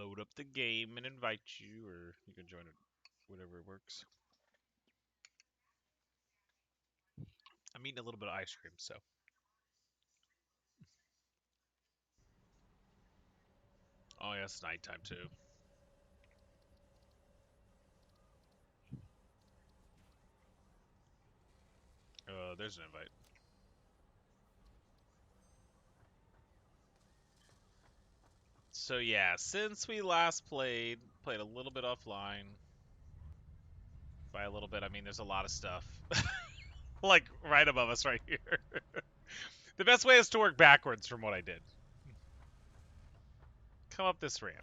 load up the game and invite you, or you can join it, whatever works. I'm eating a little bit of ice cream, so. Oh, yeah, it's nighttime, too. There's an invite. So, yeah, since we last played a little bit offline. By a little bit, I mean there's a lot of stuff. Like, right above us right here. The best way is to work backwards from what I did. Come up this ramp.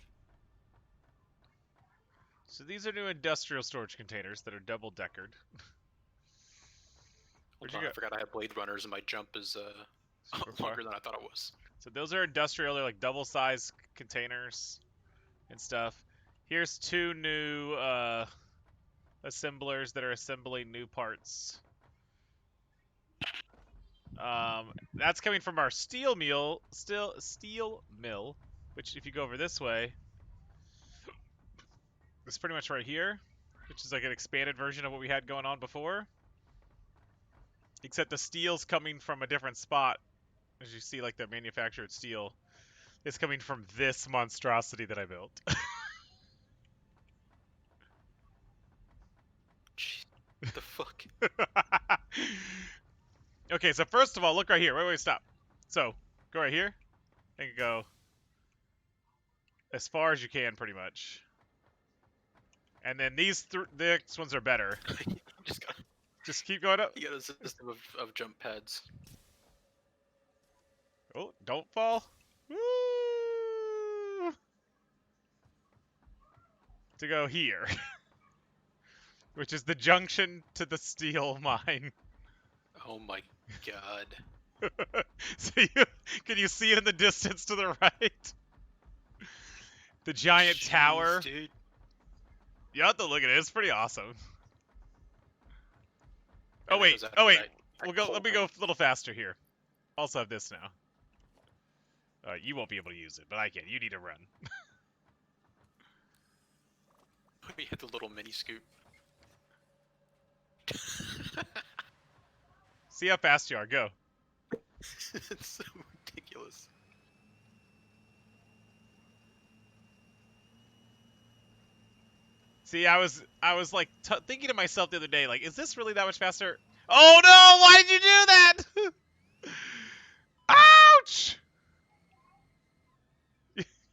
So these are new industrial storage containers that are double-deckered. Where'd you go? I forgot I had Blade Runners and my jump is longer than I thought it was. So those are industrial, they're like double-sized containers and stuff. Here's two new assemblers that are assembling new parts. That's coming from our steel mill, which if you go over this way, it's pretty much right here, which is like an expanded version of what we had going on before. Except the steel's coming from a different spot. As you see, like the manufactured steel is coming from this monstrosity that I built. What the fuck? Okay, so first of all, look right here. Wait, stop. So, go right here and go as far as you can, pretty much. And then these next ones are better. Just keep going up. You got a system of jump pads. Oh, don't fall. Woo! To go here. Which is the junction to the steel mine. Oh my god. So can you see it in the distance to the right? The giant tower. Dude. You have to look at it. It's pretty awesome. Oh And wait. that We'll go. Let me go a little faster here. Also have this now. You won't be able to use it, but I can. You need to run. We had the little mini scoot. See how fast you are. Go. It's so ridiculous. See, I was like thinking to myself the other day, like, is this really that much faster? Oh no! Why did you do that? Ouch!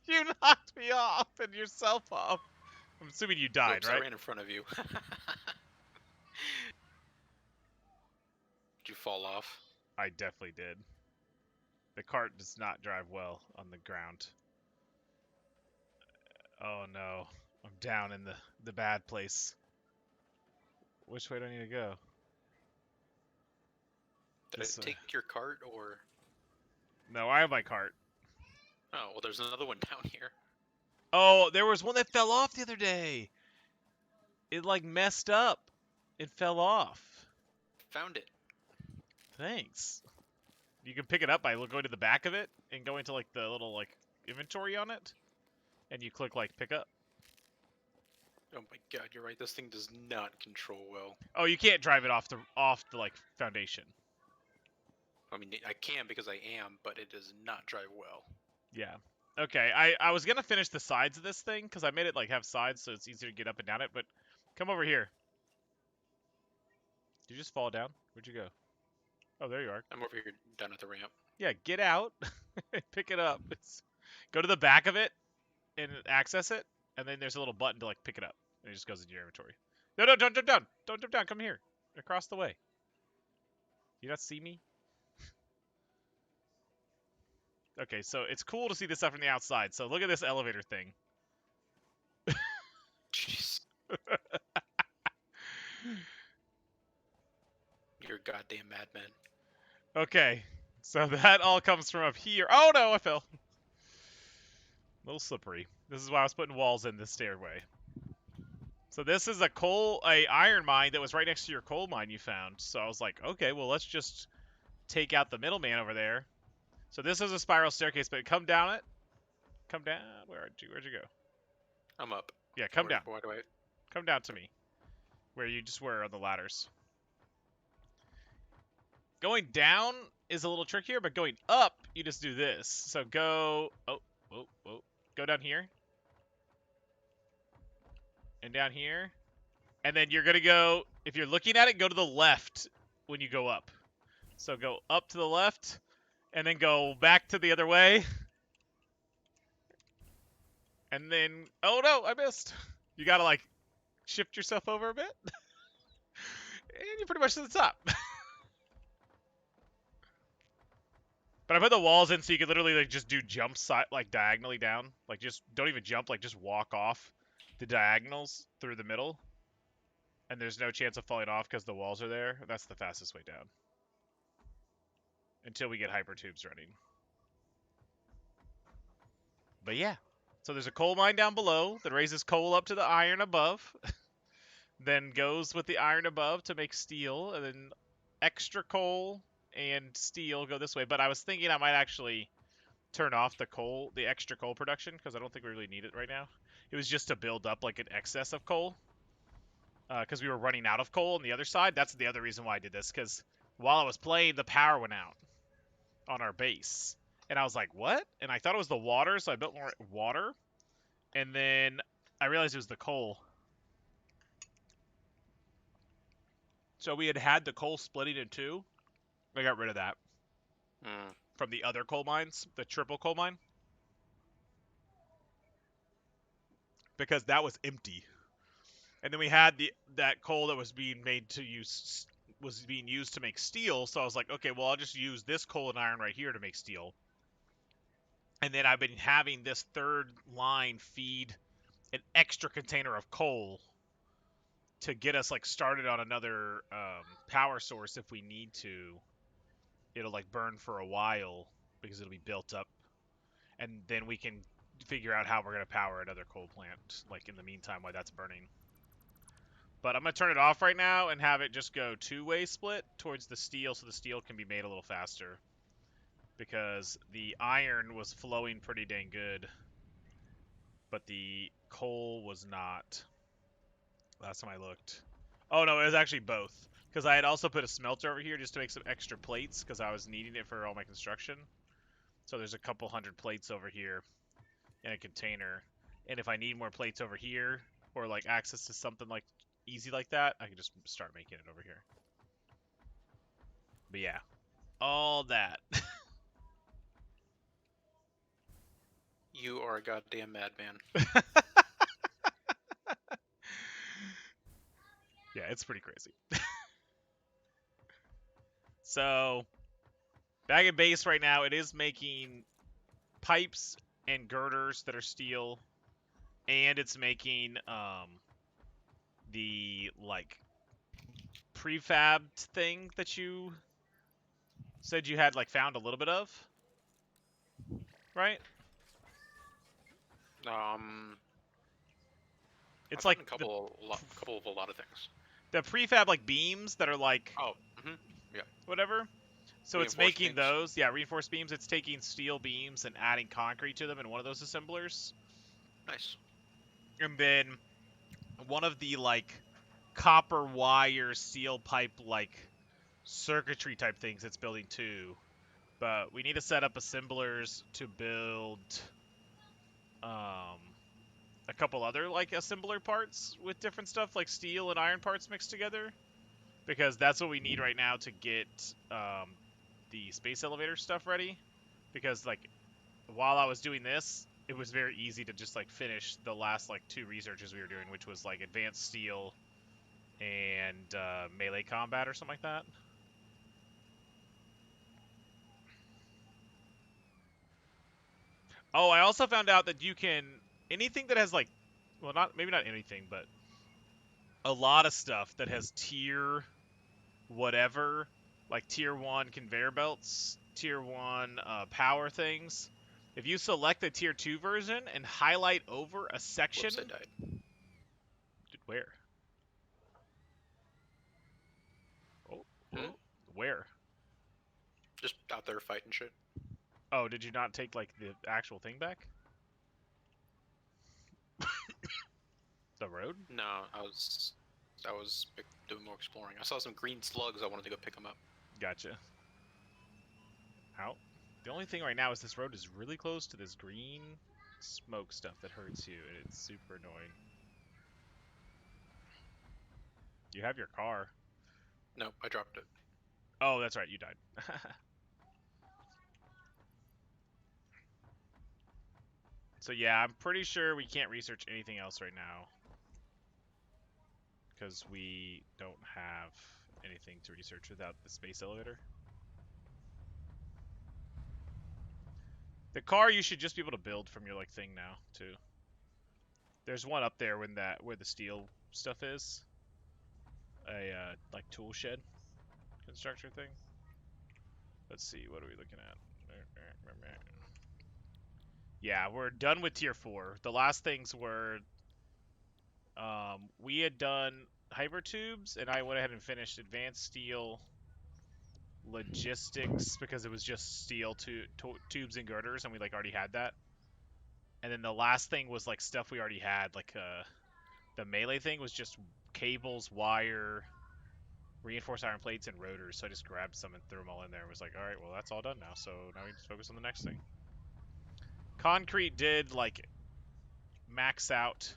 You knocked me off and yourself off. I'm assuming you died, Whoops, right? I ran in front of you. Did you fall off? I definitely did. The cart does not drive well on the ground. Oh no. I'm down in the bad place. Which way do I need to go? Did I take your cart or? No, I have my cart. Oh, well, there's another one down here. Oh, there was one that fell off the other day. It like messed up. It fell off. Found it. Thanks. You can pick it up by going to the back of it and going to like the little like inventory on it, and you click like pick up. Oh my god, you're right. This thing does not control well. Oh, you can't drive it off the like foundation. I mean, I can because I am, but it does not drive well. Yeah. Okay, I was gonna finish the sides of this thing because I made it like have sides so it's easier to get up and down it. But come over here. Did you just fall down? Where'd you go? Oh, there you are. I'm over here down at the ramp. Yeah, get out, pick it up. Go to the back of it and access it, and then there's a little button to like pick it up, and it just goes into your inventory. No, don't jump down. Don't jump down. Come here, across the way. You not see me? Okay, so it's cool to see this stuff from the outside. So look at this elevator thing. Jeez. You're a goddamn madman. Okay, so that all comes from up here. Oh no, I fell. A little slippery. This is why I was putting walls in this stairway. So this is a iron mine that was right next to your coal mine you found. So I was like, okay, well let's just take out the middleman over there. So this is a spiral staircase, but come down it. Come down. Where'd you go? I'm up. Yeah, come down. Where do I? Come down to me. Where you just were on the ladders. Going down is a little trickier, but going up, you just do this. So go... Oh, oh, oh. Go down here. And down here. And then you're going to go... If you're looking at it, go to the left when you go up. So go up to the left, and then go back to the other way. And then... Oh, no, I missed. You got to, like, shift yourself over a bit. And you're pretty much to the top. But I put the walls in so you could literally like just do jumps like diagonally down. Like just don't even jump, like just walk off the diagonals through the middle. And there's no chance of falling off because the walls are there. That's the fastest way down. Until we get hyper tubes running. But yeah. So there's a coal mine down below that raises coal up to the iron above. Then goes with the iron above to make steel. And then extra coal and steel go this way. But I was thinking I might actually turn off the extra coal production, because I don't think we really need it right now. It was just to build up like an excess of coal, because we were running out of coal on the other side. That's the other reason why I did this, because while I was playing, the power went out on our base. And I was like, what? And I thought it was the water, so I built more water. And then I realized it was the coal. So we had the coal splitting in two. I got rid of that. From the other coal mines, the triple coal mine. Because that was empty. And then we had that coal that was being used to make steel. So I was like, okay, well, I'll just use this coal and iron right here to make steel. And then I've been having this third line feed an extra container of coal to get us like started on another power source if we need to. It'll like burn for a while because it'll be built up, and then we can figure out how we're gonna power another coal plant like in the meantime while that's burning. But I'm going to turn it off right now and have it just go two-way split towards the steel so the steel can be made a little faster. Because the iron was flowing pretty dang good, but the coal was not. Last time I looked. Oh, no, it was actually both. Because I had also put a smelter over here just to make some extra plates because I was needing it for all my construction. So there's a couple hundred plates over here in a container. And if I need more plates over here or like access to something like easy like that, I can just start making it over here. But yeah, all that. You are a goddamn madman. Yeah, it's pretty crazy. So, bag and base right now, it is making pipes and girders that are steel, and it's making the like prefabbed thing that you said you had like found a little bit of, right? I've It's like a couple of a lot of things. the prefab like beams that are like Yeah. whatever. So it's Reinforced making beams. those, yeah, reinforced beams. It's taking steel beams and adding concrete to them in one of those assemblers. Nice. And then one of the like copper wire steel pipe like circuitry type things it's building too. But we need to set up assemblers to build a couple other like assembler parts with different stuff like steel and iron parts mixed together, because that's what we need right now to get the space elevator stuff ready. Because like while I was doing this, it was very easy to just like finish the last like two researches we were doing, which was like advanced steel and melee combat or something like that. Oh, I also found out that you can anything that has like, well, not maybe not anything, but a lot of stuff that has tier whatever, like tier 1 conveyor belts, tier 1 power things. If you select the tier 2 version and highlight over a section... Whoops, I died. Where? Oh, where? Just out there fighting shit. Oh, did you not take like the actual thing back? The road? No, I was doing more exploring. I saw some green slugs. I wanted to go pick them up. Gotcha. Out. The only thing right now is this road is really close to this green smoke stuff that hurts you, and it's super annoying. You have your car. Nope, I dropped it. Oh, that's right, you died. So yeah, I'm pretty sure we can't research anything else right now. Because we don't have anything to research without the space elevator. The car you should just be able to build from your like thing now, too. There's one up there when where the steel stuff is. A like tool shed constructor thing. Let's see, what are we looking at? Yeah, we're done with tier 4. The last things were we had done hypertubes, and I went ahead and finished advanced steel logistics because it was just steel tubes and girders, and we like already had that. And then the last thing was like stuff we already had, like the melee thing was just cables, wire, reinforced iron plates, and rotors. So I just grabbed some and threw them all in there and was like, all right, well that's all done now. So now we just focus on the next thing. Concrete did like max out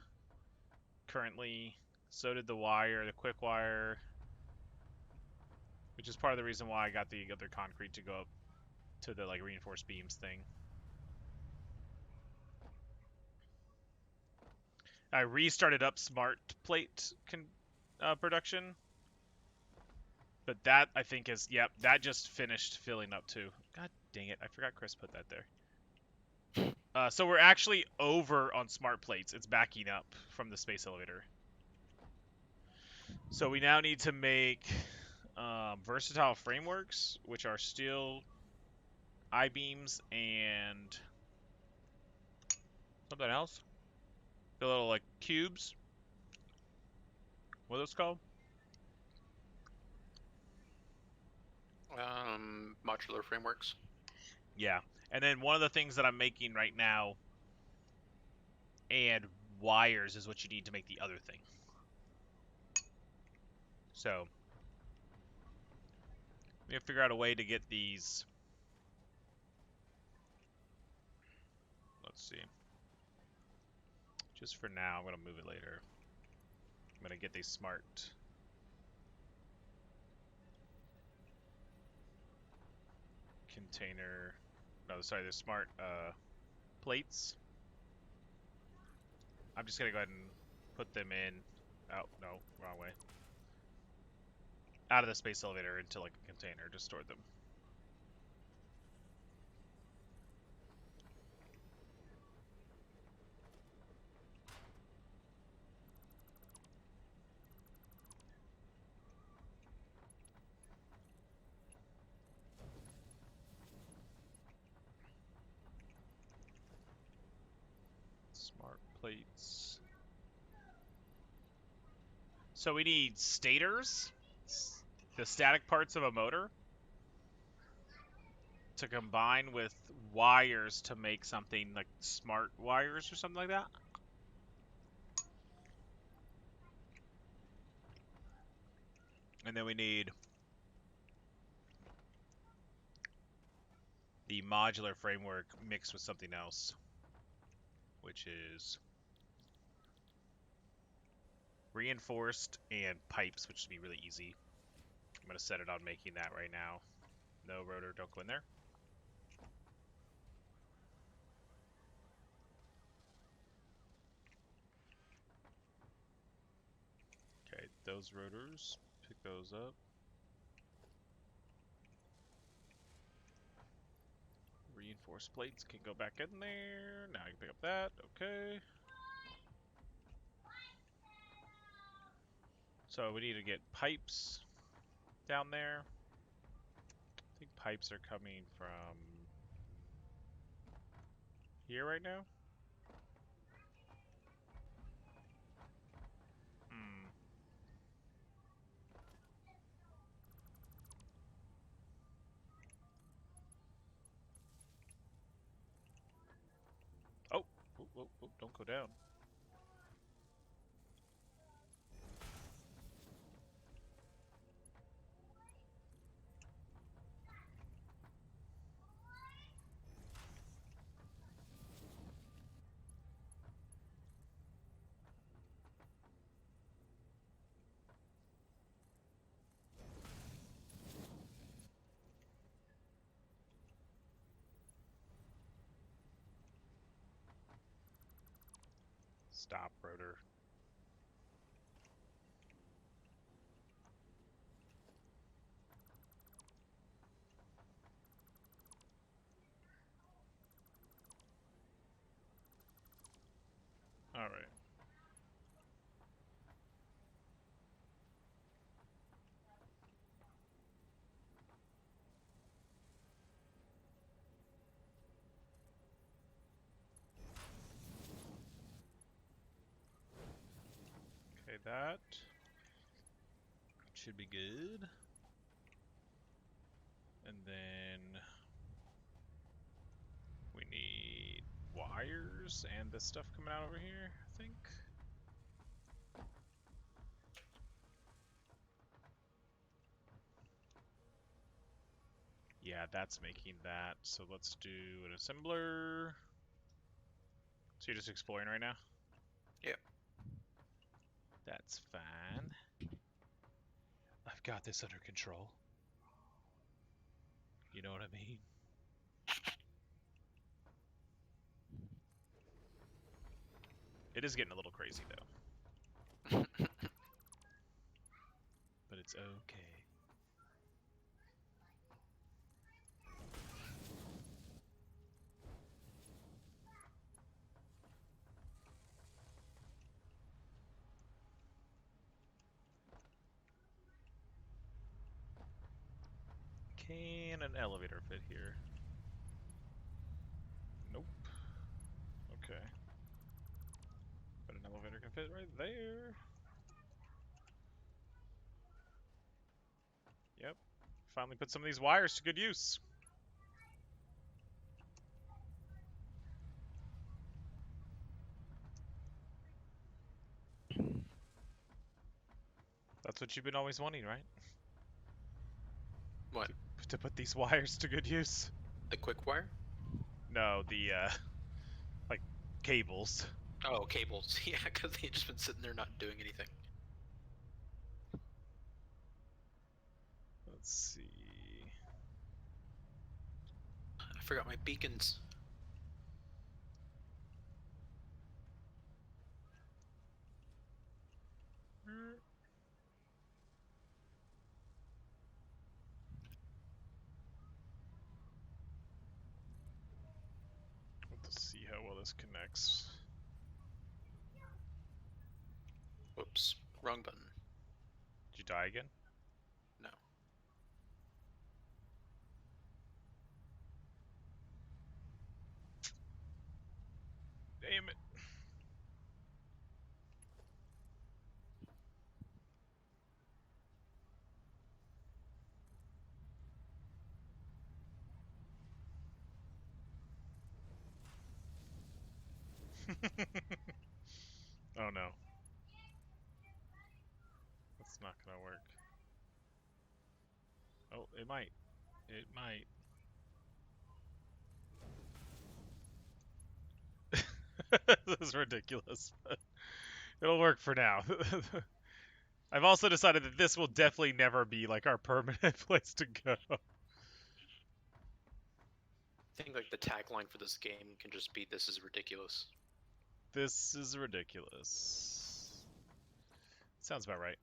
currently. So did the wire, the quick wire, which is part of the reason why I got the other concrete to go up to the like reinforced beams thing. I restarted up smart plate production, but that I think is that just finished filling up too. God dang it, I forgot Chris put that there. So we're actually over on smart plates. It's backing up from the space elevator. So we now need to make versatile frameworks, which are still I-beams and something else. The little like cubes. What are those called? Modular frameworks. Yeah. And then one of the things that I'm making right now and wires is what you need to make the other thing. So we have to figure out a way to get these. Let's see. Just for now, I'm going to move it later. I'm going to get these smart container. No, sorry, the smart plates. I'm just going to go ahead and put them in. Oh, no, wrong way. Out of the space elevator into like a container. Just store them. Smart plates. So we need stators, the static parts of a motor, to combine with wires to make something like smart wires or something like that. And then we need the modular framework mixed with something else, which is reinforced and pipes, which would be really easy. I'm going to set it on making that right now. No rotor, don't go in there. Okay, those rotors, pick those up. Reinforced plates can go back in there. Now I can pick up that. Okay. So we need to get pipes down there. I think pipes are coming from here right now. Hmm. Oh, don't go down. Stop, rotor. All right. Okay, that should be good. And then we need wires and this stuff coming out over here, I think. Yeah, that's making that. So let's do an assembler. So you're just exploring right now? Yeah. That's fine. I've got this under control. You know what I mean? It is getting a little crazy, though. But it's okay. Can an elevator fit here? Nope. Okay. But an elevator can fit right there. Yep. Finally put some of these wires to good use. That's what you've been always wanting, right? What? To put these wires to good use. The quick wire? No, the, like, cables. Oh, cables. Yeah, because they've just been sitting there not doing anything. Let's see. I forgot my beacons. Let's see how well this connects. Whoops. Wrong button. Did you die again? No. Damn it. Oh no. That's not gonna work. Oh, it might. It might. This is ridiculous, but it'll work for now. I've also decided that this will definitely never be like our permanent place to go. I think like the tagline for this game can just be "This is ridiculous." This is ridiculous. Sounds about right.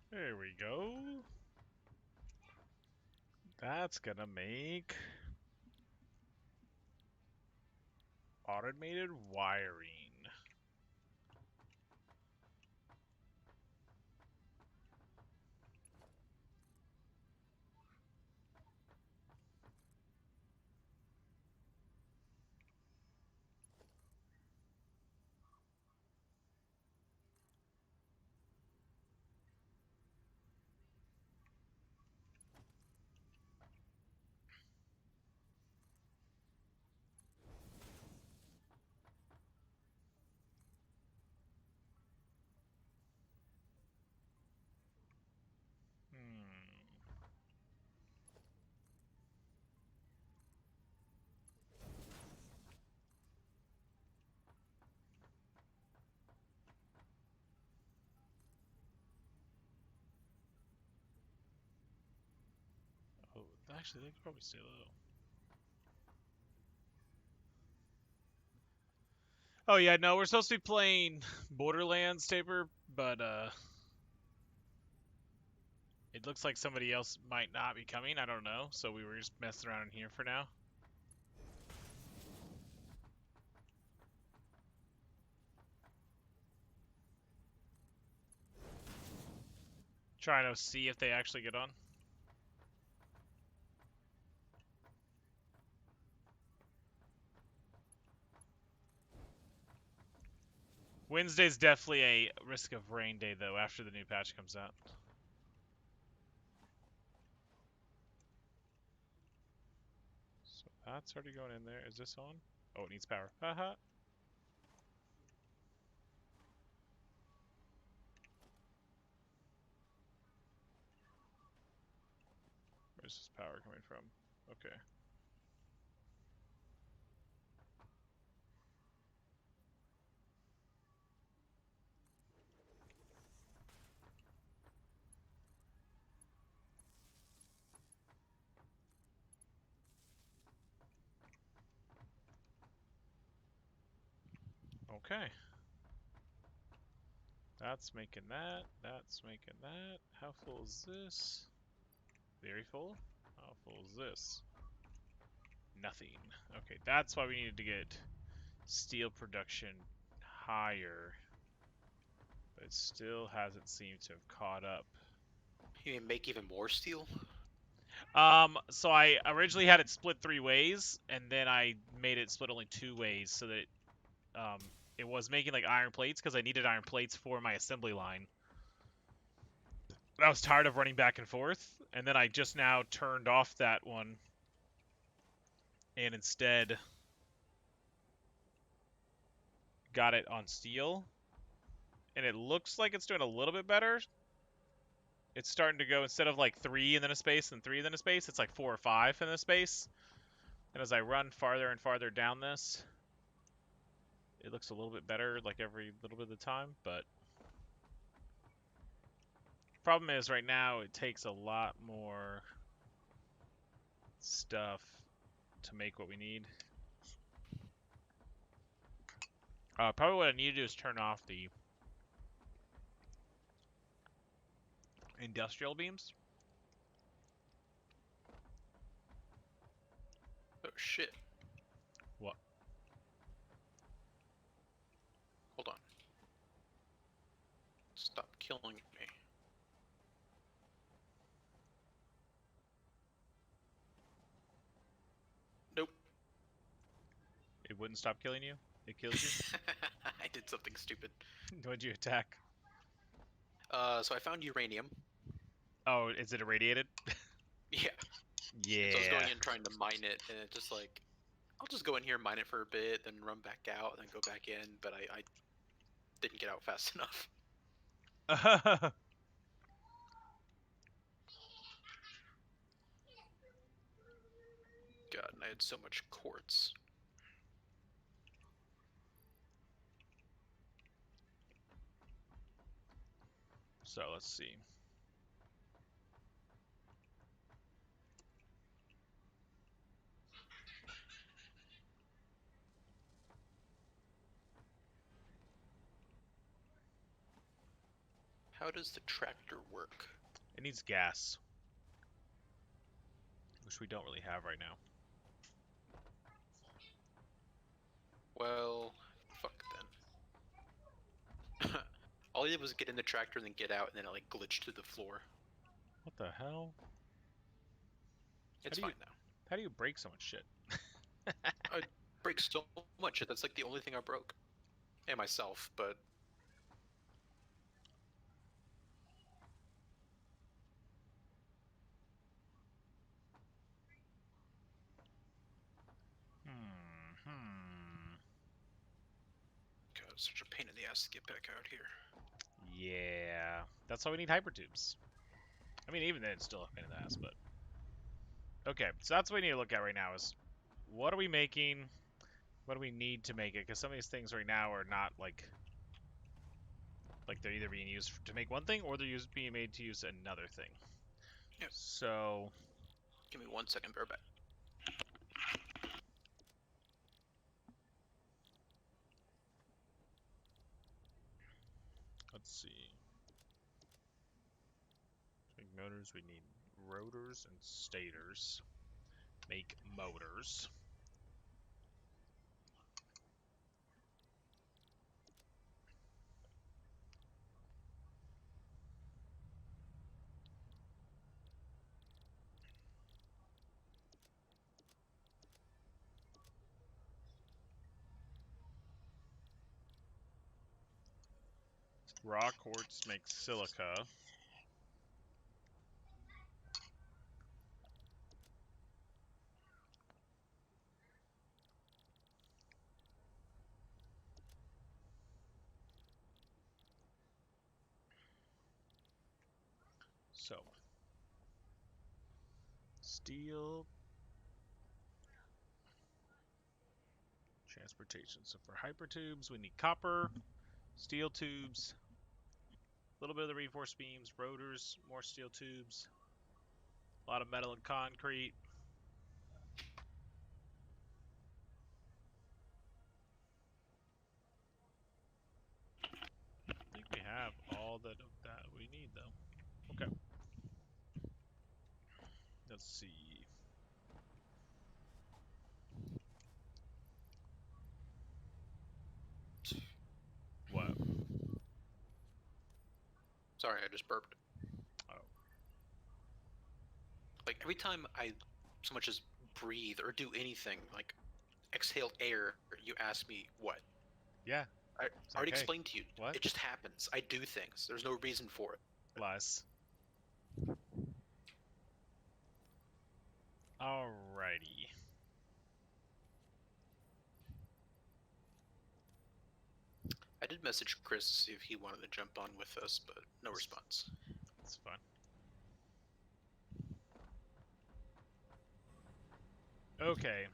There we go. That's gonna make automated wiring. Actually, they could probably stay low. Oh yeah, no, we're supposed to be playing Borderlands, Taper, but it looks like somebody else might not be coming. I don't know, so we were just messing around in here for now. Trying to see if they actually get on. Wednesday's definitely a risk of rain day, though, after the new patch comes out. So that's already going in there. Is this on? Oh, it needs power. Haha. Where's this power coming from? Okay. Okay. That's making that. That's making that. How full is this? Very full. How full is this? Nothing. Okay, that's why we needed to get steel production higher. But it still hasn't seemed to have caught up. You mean make even more steel? So I originally had it split 3 ways, and then I made it split only 2 ways so that it was making like iron plates because I needed iron plates for my assembly line. But I was tired of running back and forth, and then I just now turned off that one and instead got it on steel. And it looks like it's doing a little bit better. It's starting to go, instead of like 3 and then a space and 3 and then a space, it's like 4 or 5 in a space. And as I run farther and farther down this, it looks a little bit better like every little bit of the time, but problem is right now it takes a lot more stuff to make what we need. Probably what I need to do is turn off the industrial beams. Oh shit. What? Hold on. Stop killing me. Nope. It wouldn't stop killing you? It kills you? I did something stupid. What'd you attack? So I found uranium. Oh, is it irradiated? Yeah. Yeah. And so I was going in trying to mine it, and it just like, I'll just go in here, mine it for a bit, then run back out, and then go back in, but I didn't get out fast enough. God, and I had so much quartz. So let's see. How does the tractor work? It needs gas, which we don't really have right now. Well, fuck then. All I did was get in the tractor and then get out, and then it like glitched to the floor. What the hell? It's fine now. How do you break so much shit? I break so much. That's like the only thing I broke. And myself, but God, it's such a pain in the ass to get back out here. Yeah, that's why we need hypertubes. I mean, even then, it's still a pain in the ass, but... Okay, so that's what we need to look at right now is, what are we making? What do we need to make it? Because some of these things right now are not, like they're either being used to make one thing, or they're being made to use another thing. Yep. So... Give me 1 second, bear back. Let's see. To make motors, we need rotors and stators. Make motors. Raw quartz makes silica. So, steel, transportation. So for hypertubes, we need copper, steel tubes, a little bit of the reinforced beams, rotors, more steel tubes, a lot of metal and concrete. I think we have all that we need though. Okay. Let's see. What? Sorry, I just burped. Oh. Like every time I so much as breathe or do anything, like exhale air, you ask me what? Yeah. I It's like, already hey, explained to you. what? It just happens. I do things. There's no reason for it. Lies. Alrighty. I did message Chris to see if he wanted to jump on with us, but no response. It's fine. Okay.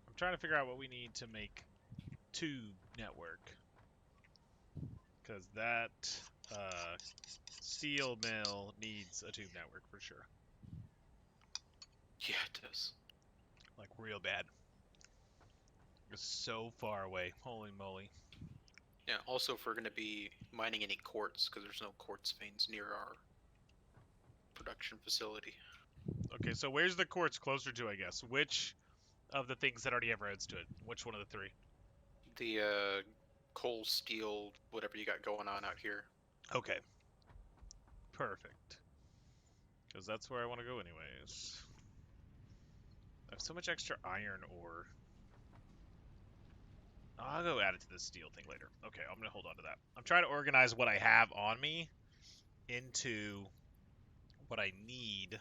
I'm trying to figure out what we need to make tube network. Because that steel mill needs a tube network for sure. Yeah, it does. Like, real bad. It's so far away. Holy moly. Yeah, also if we're going to be mining any quartz, because there's no quartz veins near our production facility. Okay, so where's the quartz closer to, I guess? Which of the things that already have roads to it? Which one of the three? The coal, steel, whatever you got going on out here. Okay. Perfect. Because that's where I want to go anyways. I have so much extra iron ore. I'll go add it to this steel thing later. Okay, I'm going to hold on to that. I'm trying to organize what I have on me into what I need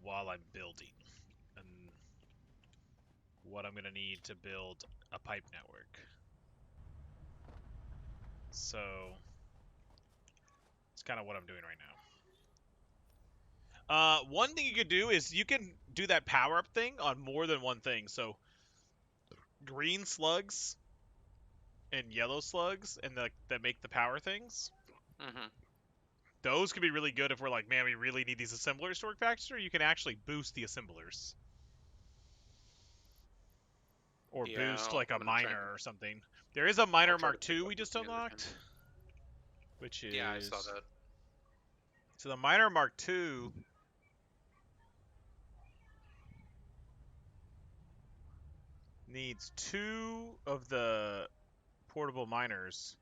while I'm building. And what I'm going to need to build a pipe network. So, it's kind of what I'm doing right now. One thing you could do is you can do that power-up thing on more than one thing. So, green slugs and yellow slugs and that make the power things. Mm-hmm. Those could be really good if we're like, man, we really need these assemblers to work faster. You can actually boost the assemblers. Or boost Yeah, like a I'm gonna try. miner or something. There is a I'll miner try to Mark pick II up we just the other unlocked. hand. Which Yeah, I saw is... that. So the miner Mark II needs 2 of the portable miners,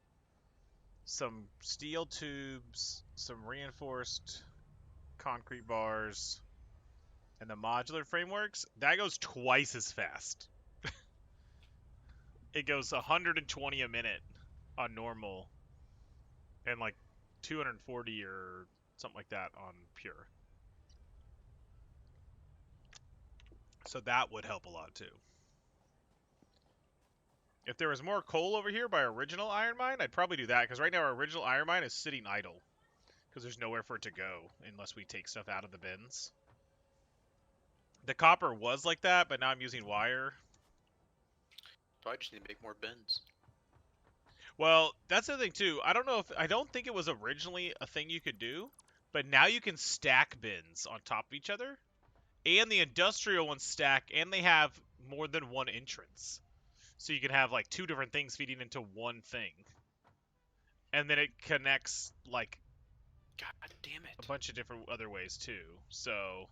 some steel tubes, some reinforced concrete bars, and the modular frameworks. That goes twice as fast. It goes 120 a minute on normal and like 240 or something like that on pure. So that would help a lot too. If there was more coal over here by our original iron mine, I'd probably do that, because right now our original iron mine is sitting idle. Because there's nowhere for it to go unless we take stuff out of the bins. The copper was like that, but now I'm using wire. So I just need to make more bins. Well, that's the thing too. I don't think it was originally a thing you could do, but now you can stack bins on top of each other, and the industrial ones stack, and they have more than one entrance. So you can have like 2 different things feeding into one thing. And then it connects like God damn a it. bunch of different other ways too. So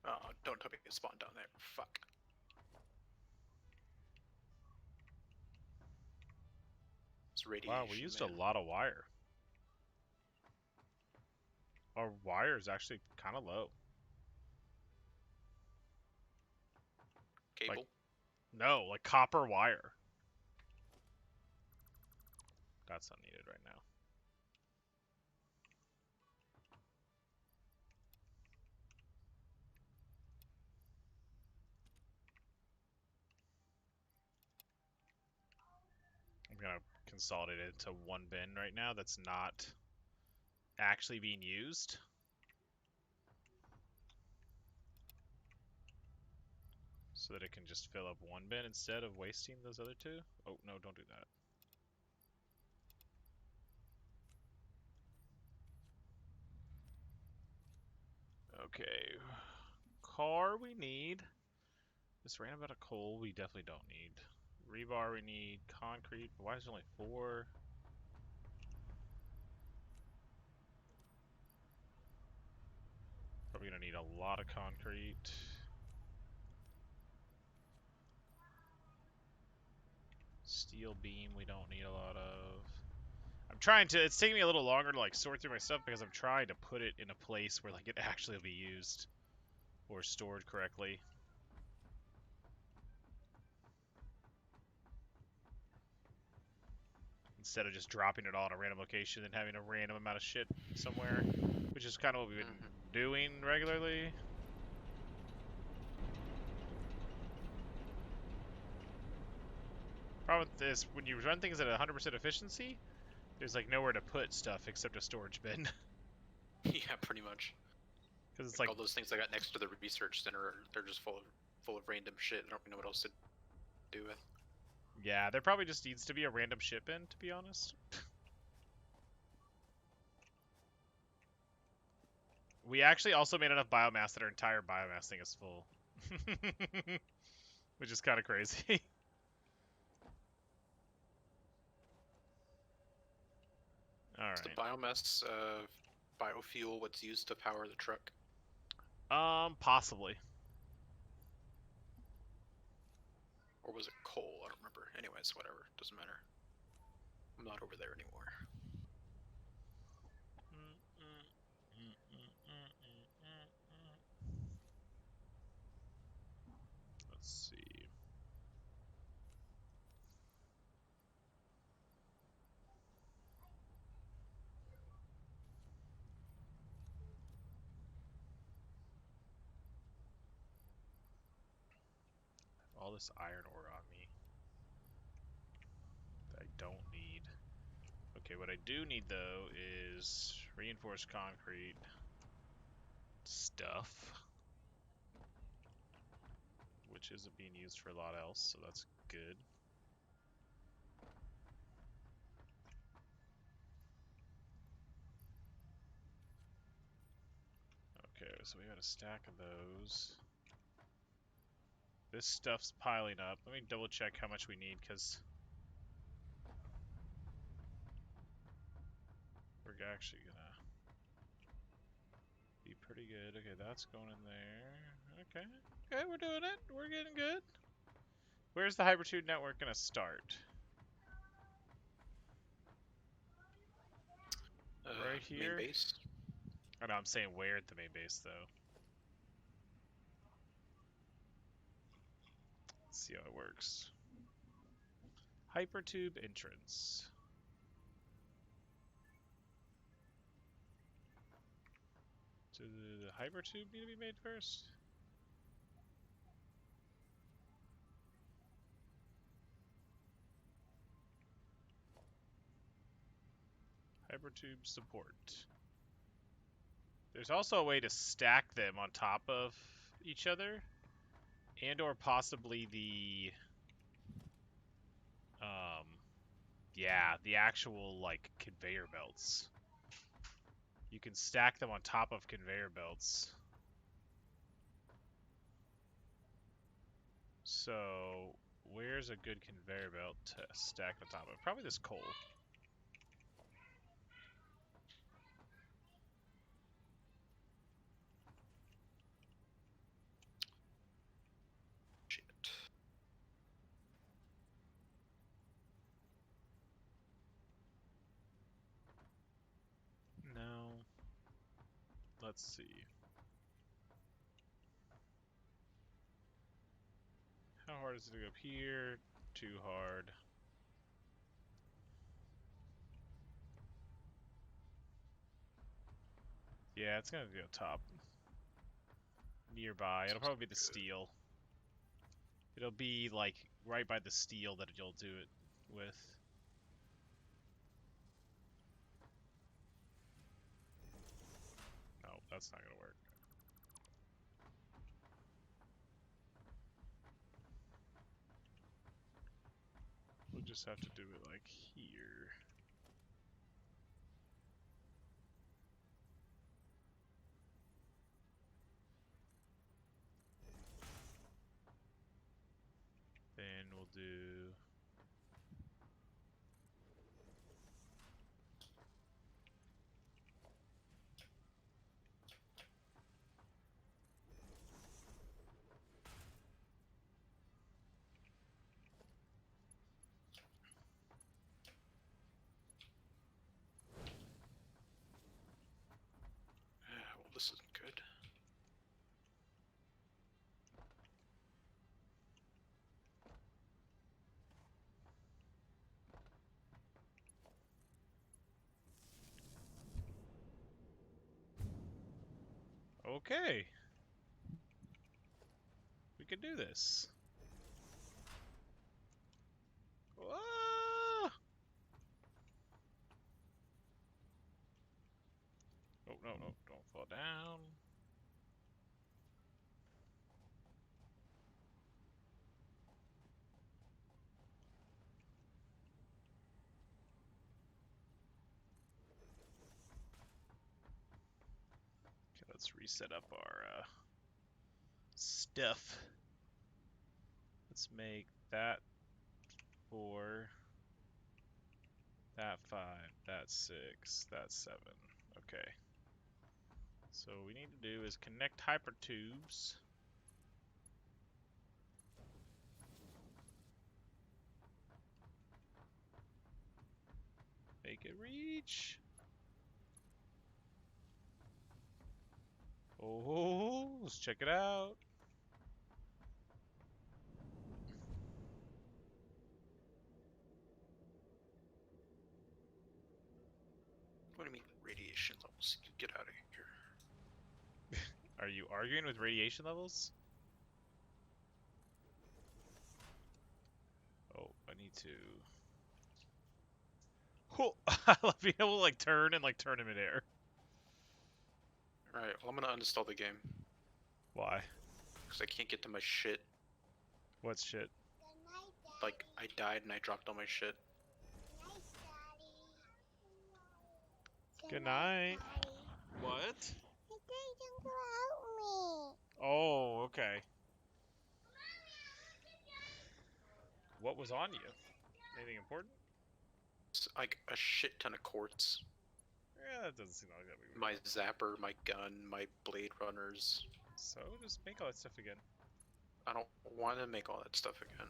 Oh, don't tell me it spawned down there. Fuck. It's wow, we radiation, used a man. lot of wire. Our wire is actually kind of low. Cable? No, like copper wire. That's not needed right now. I'm gonna consolidate it into one bin right now that's not actually being used. So that it can just fill up one bin instead of wasting those other 2. Oh, no, don't do that. Okay. Car we need. This random amount of coal we definitely don't need. Rebar we need. Concrete. Why is there only 4? Probably gonna need a lot of concrete. Steel beam we don't need a lot of. I'm trying to, it's taking me a little longer to like sort through my stuff because I'm trying to put it in a place where like it actually will be used or stored correctly. Instead of just dropping it all in a random location and having a random amount of shit somewhere, which is kind of what we've been doing regularly. Problem with this, when you run things at 100% efficiency, there's like nowhere to put stuff except a storage bin. Yeah, pretty much. Because it's Like like, all those things I got next to the research center, they're just full of random shit. I don't really know what else to do with. yeah, there probably just needs to be a random ship bin, to be honest. We actually also made enough biomass that our entire biomass thing is full. Which is kind of crazy. Is the Alright. biomass biofuel what's used to power the truck? Possibly. Or was it coal? I don't remember. Anyways, whatever. Doesn't matter. I'm not over there anymore. Let's see. All this iron ore on me that I don't need. Okay, what I do need though is reinforced concrete stuff, which isn't being used for a lot else, so that's good. Okay, so we got a stack of those. This stuff's piling up. Let me double check how much we need, because we're actually gonna be pretty good. Okay, that's going in there. Okay, okay, we're doing it. We're getting good. Where's the Hypertube network gonna start? Right Main here? base. I know, I'm saying where at the main base, though. Let's see how it works. Hypertube entrance. Does the Hypertube need to be made first? Hypertube support. There's also a way to stack them on top of each other, and or possibly the yeah, the actual like conveyor belts. You can stack them on top of conveyor belts. So, where's a good conveyor belt to stack on top of? Probably this coal. Shit. No. Let's see. How hard is it to go up here? Too hard. Yeah, it's gonna go top. Nearby. It'll probably be the steel. It'll be like right by the steel that you'll do it with. No, that's not gonna work. We'll just have to do it like here. Then we'll do... Well, this isn't good. Okay. We can do this. Ah! Oh, no, no, don't fall down. Okay, let's reset up our stuff. Let's make that 4, that 5, that 6, that 7. Okay. So what we need to do is connect hypertubes. Make it reach. Oh, let's check it out. What do you mean radiation levels? Get out of here. Are you arguing with radiation levels? Oh, I need to... Oh, I love being able to like turn and like turn in midair. Alright, well I'm gonna uninstall the game. Why? Because I can't get to my shit. What shit? Like, I died and I dropped all my shit. Good night. What? Oh, okay. What was on you? Anything important? It's like a shit ton of quartz. Yeah, that doesn't seem like that big. My zapper, my gun, my blade runners. So just make all that stuff again. I don't want to make all that stuff again.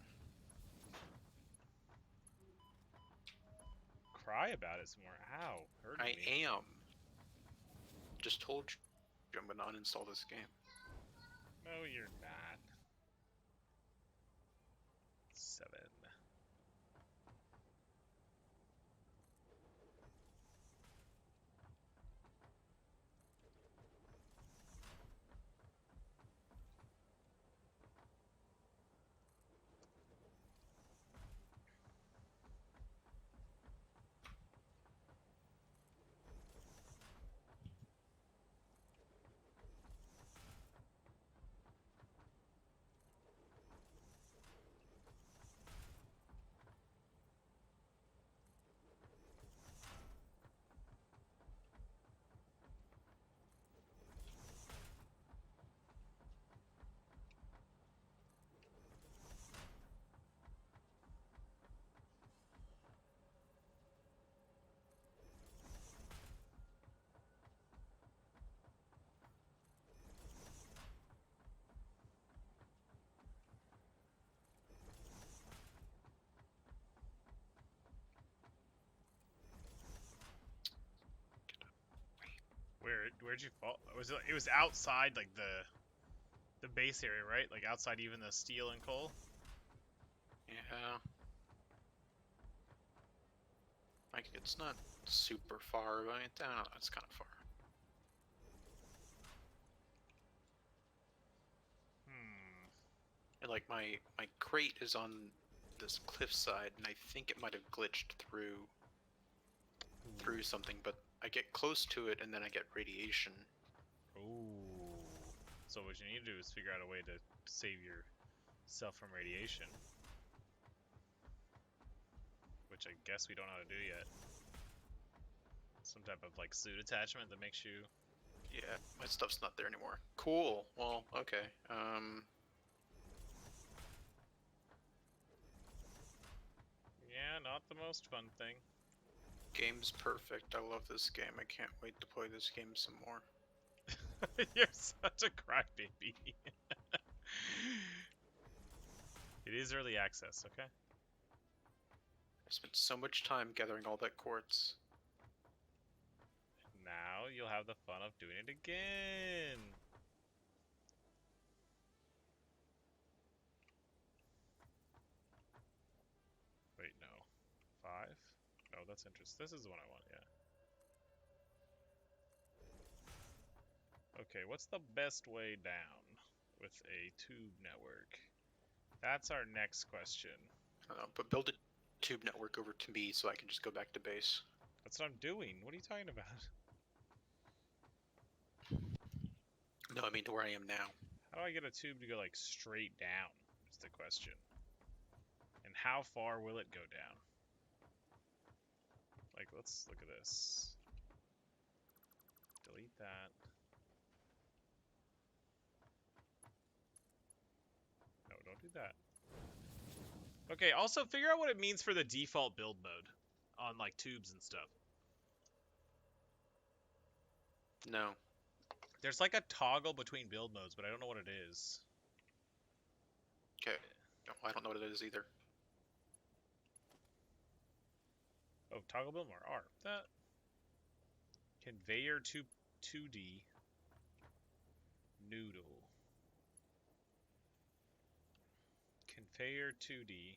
Cry about it some more. Ow, hurt I me. am. Just told you I'm gonna uninstall this game. No, you're not. 7. Where'd you fall? It was outside like the base area, right? Like outside even the steel and coal. Yeah. Like, it's not super far, but I don't know, it's kind of far. Hmm. And like my crate is on this cliffside, and I think it might have glitched through something, but I get close to it and then I get radiation. Ooh. So what you need to do is figure out a way to save yourself from radiation. Which I guess we don't know how to do yet. Some type of like suit attachment that makes you... Yeah, my stuff's not there anymore. Cool. Well, okay. Yeah, not the most fun thing. Game's perfect. I love this game. I can't wait to play this game some more. You're such a crybaby. It is early access, okay? I spent so much time gathering all that quartz. Now you'll have the fun of doing it again. Wait, no. 5? No, that's interesting. This is the one I want, yeah. Okay, what's the best way down with a tube network? That's our next question. I don't know, but build a tube network over to me so I can just go back to base. That's what I'm doing. What are you talking about? No, I mean to where I am now. How do I get a tube to go like straight down? Is the question. And how far will it go down? Like, let's look at this. Delete that. No, don't do that. Okay, also figure out what it means for the default build mode on like tubes and stuff. No. There's like a toggle between build modes, but I don't know what it is. Okay. No, I don't know what it is either. Oh, toggle build mode R. That conveyor to 2D noodle. Conveyor 2D.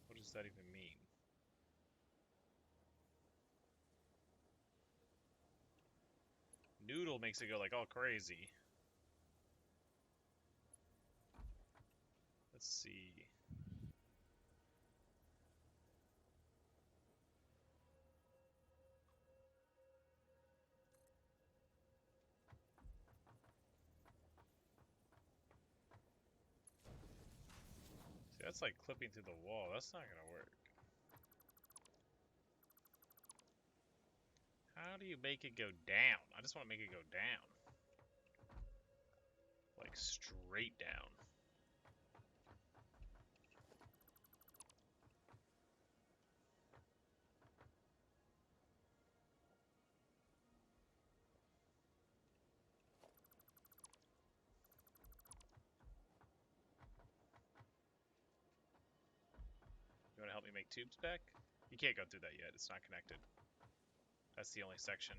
What does that even mean? Noodle makes it go like all crazy. Let's see. See, that's like clipping through the wall. That's not gonna work. How do you make it go down? I just want to make it go down. Like straight down. You want to help me make tubes back? You can't go through that yet. It's not connected. That's the only section.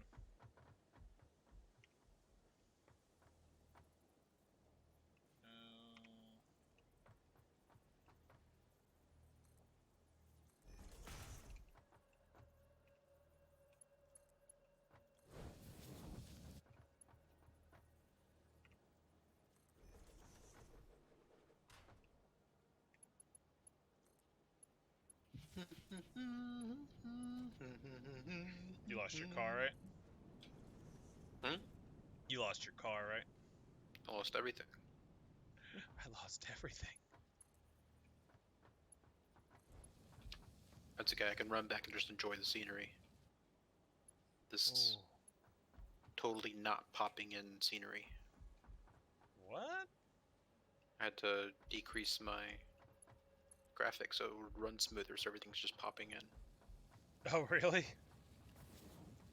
You lost your car, right? Hmm? You lost your car, right? I lost everything. I lost everything. That's okay, I can run back and just enjoy the scenery. This Ooh. totally not popping in scenery. What? I had to decrease my graphics so it would run smoother so everything's just popping in. Oh, really?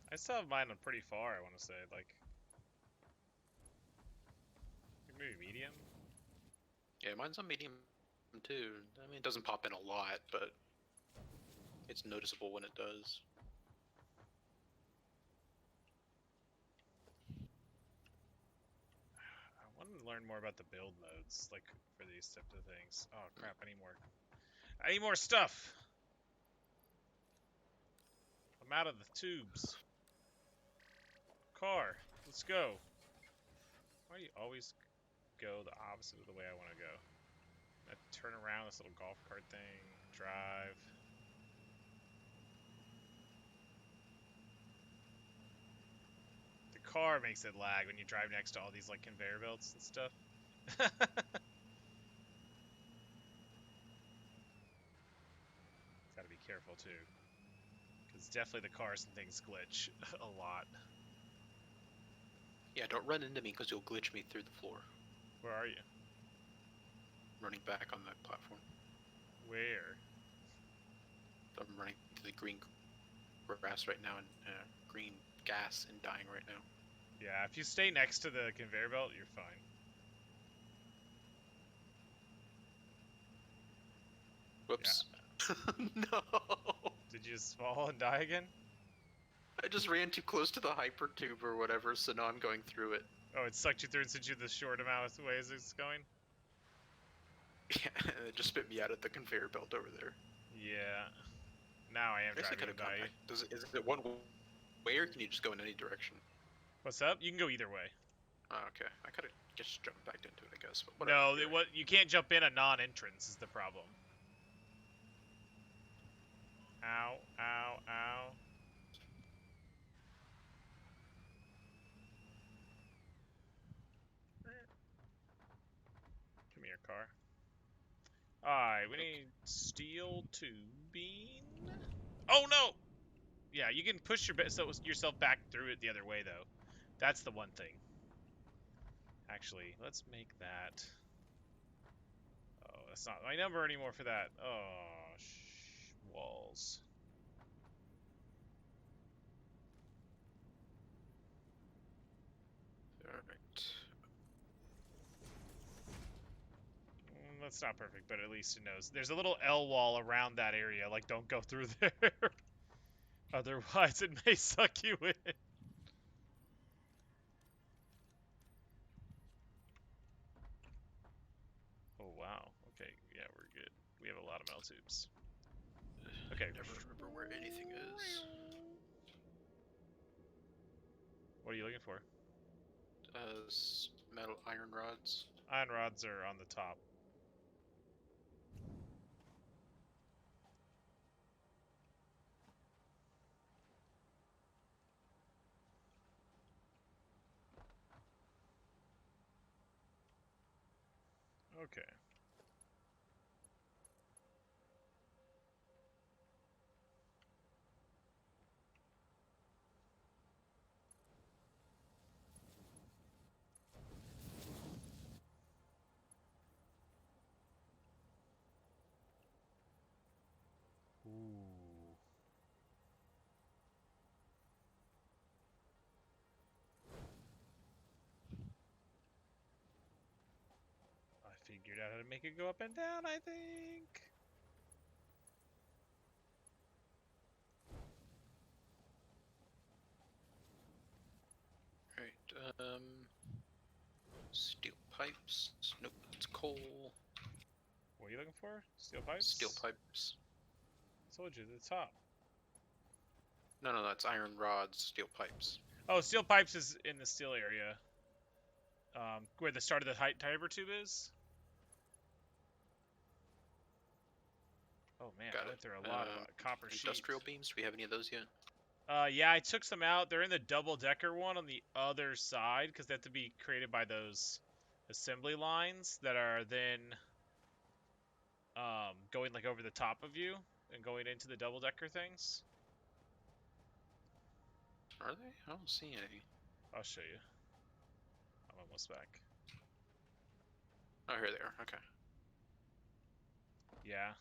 I still have mine on pretty far, I want to say. Like maybe medium? Yeah, mine's on medium too. I mean, it doesn't pop in a lot, but it's noticeable when it does. I'm gonna learn more about the build modes, like for these types of things. Oh crap! I need more stuff. I'm out of the tubes. Car, let's go. Why do you always go the opposite of the way I want to go? I turn around this little golf cart thing, drive. The car makes it lag when you drive next to all these like conveyor belts and stuff. Gotta be careful too, because definitely the cars and things glitch a lot. Yeah, don't run into me because you'll glitch me through the floor. Where are you? Running back on that platform. Where? I'm running to the green grass right now and green gas and dying right now. Yeah, if you stay next to the conveyor belt, you're fine. Whoops. Yeah. No! Did you just fall and die again? I just ran too close to the hyper tube or whatever, so now I'm going through it. Oh, it sucked you through and sent you the short amount of ways it's going? Yeah, and it just spit me out at the conveyor belt over there. Yeah. Now I am I guess I driving could have by gone you. back. Is it one way, or can you just go in any direction? What's up? You can go either way. Oh, okay. I could have just jumped back into it, I guess. But whatever. No, you can't jump in a non-entrance is the problem. Ow, ow, ow. Come here, car. Alright, we need steel tubing. Oh no! Yeah, you can push yourself back through it the other way, though. That's the one thing. Actually, let's make that. Oh, that's not my number anymore for that. Oh, walls. Alright. That's not perfect, but at least it knows. There's a little L wall around that area. Like, don't go through there. Otherwise, it may suck you in. Oh, wow. Okay, yeah, we're good. We have a lot of metal tubes. Okay. Never remember where anything is. What are you looking for? Metal iron rods. Iron rods are on the top. Okay. Ooh. I figured out how to make it go up and down, I think. Right, steel pipes. Nope, it's coal. What are you looking for? Steel pipes? Steel pipes. I told you, the top. No, that's iron rods, steel pipes. Oh, steel pipes is in the steel area. Where the start of the hyper tube is. Oh man, Got I it. went through a lot of copper Industrial sheet. beams. Do we have any of those yet? Yeah, I took some out. They're in the double-decker one on the other side because they have to be created by those assembly lines that are then going like over the top of you and going into the double-decker things. Are they? I don't see any. I'll show you. I'm almost back. Oh, here they are. Okay. Yeah.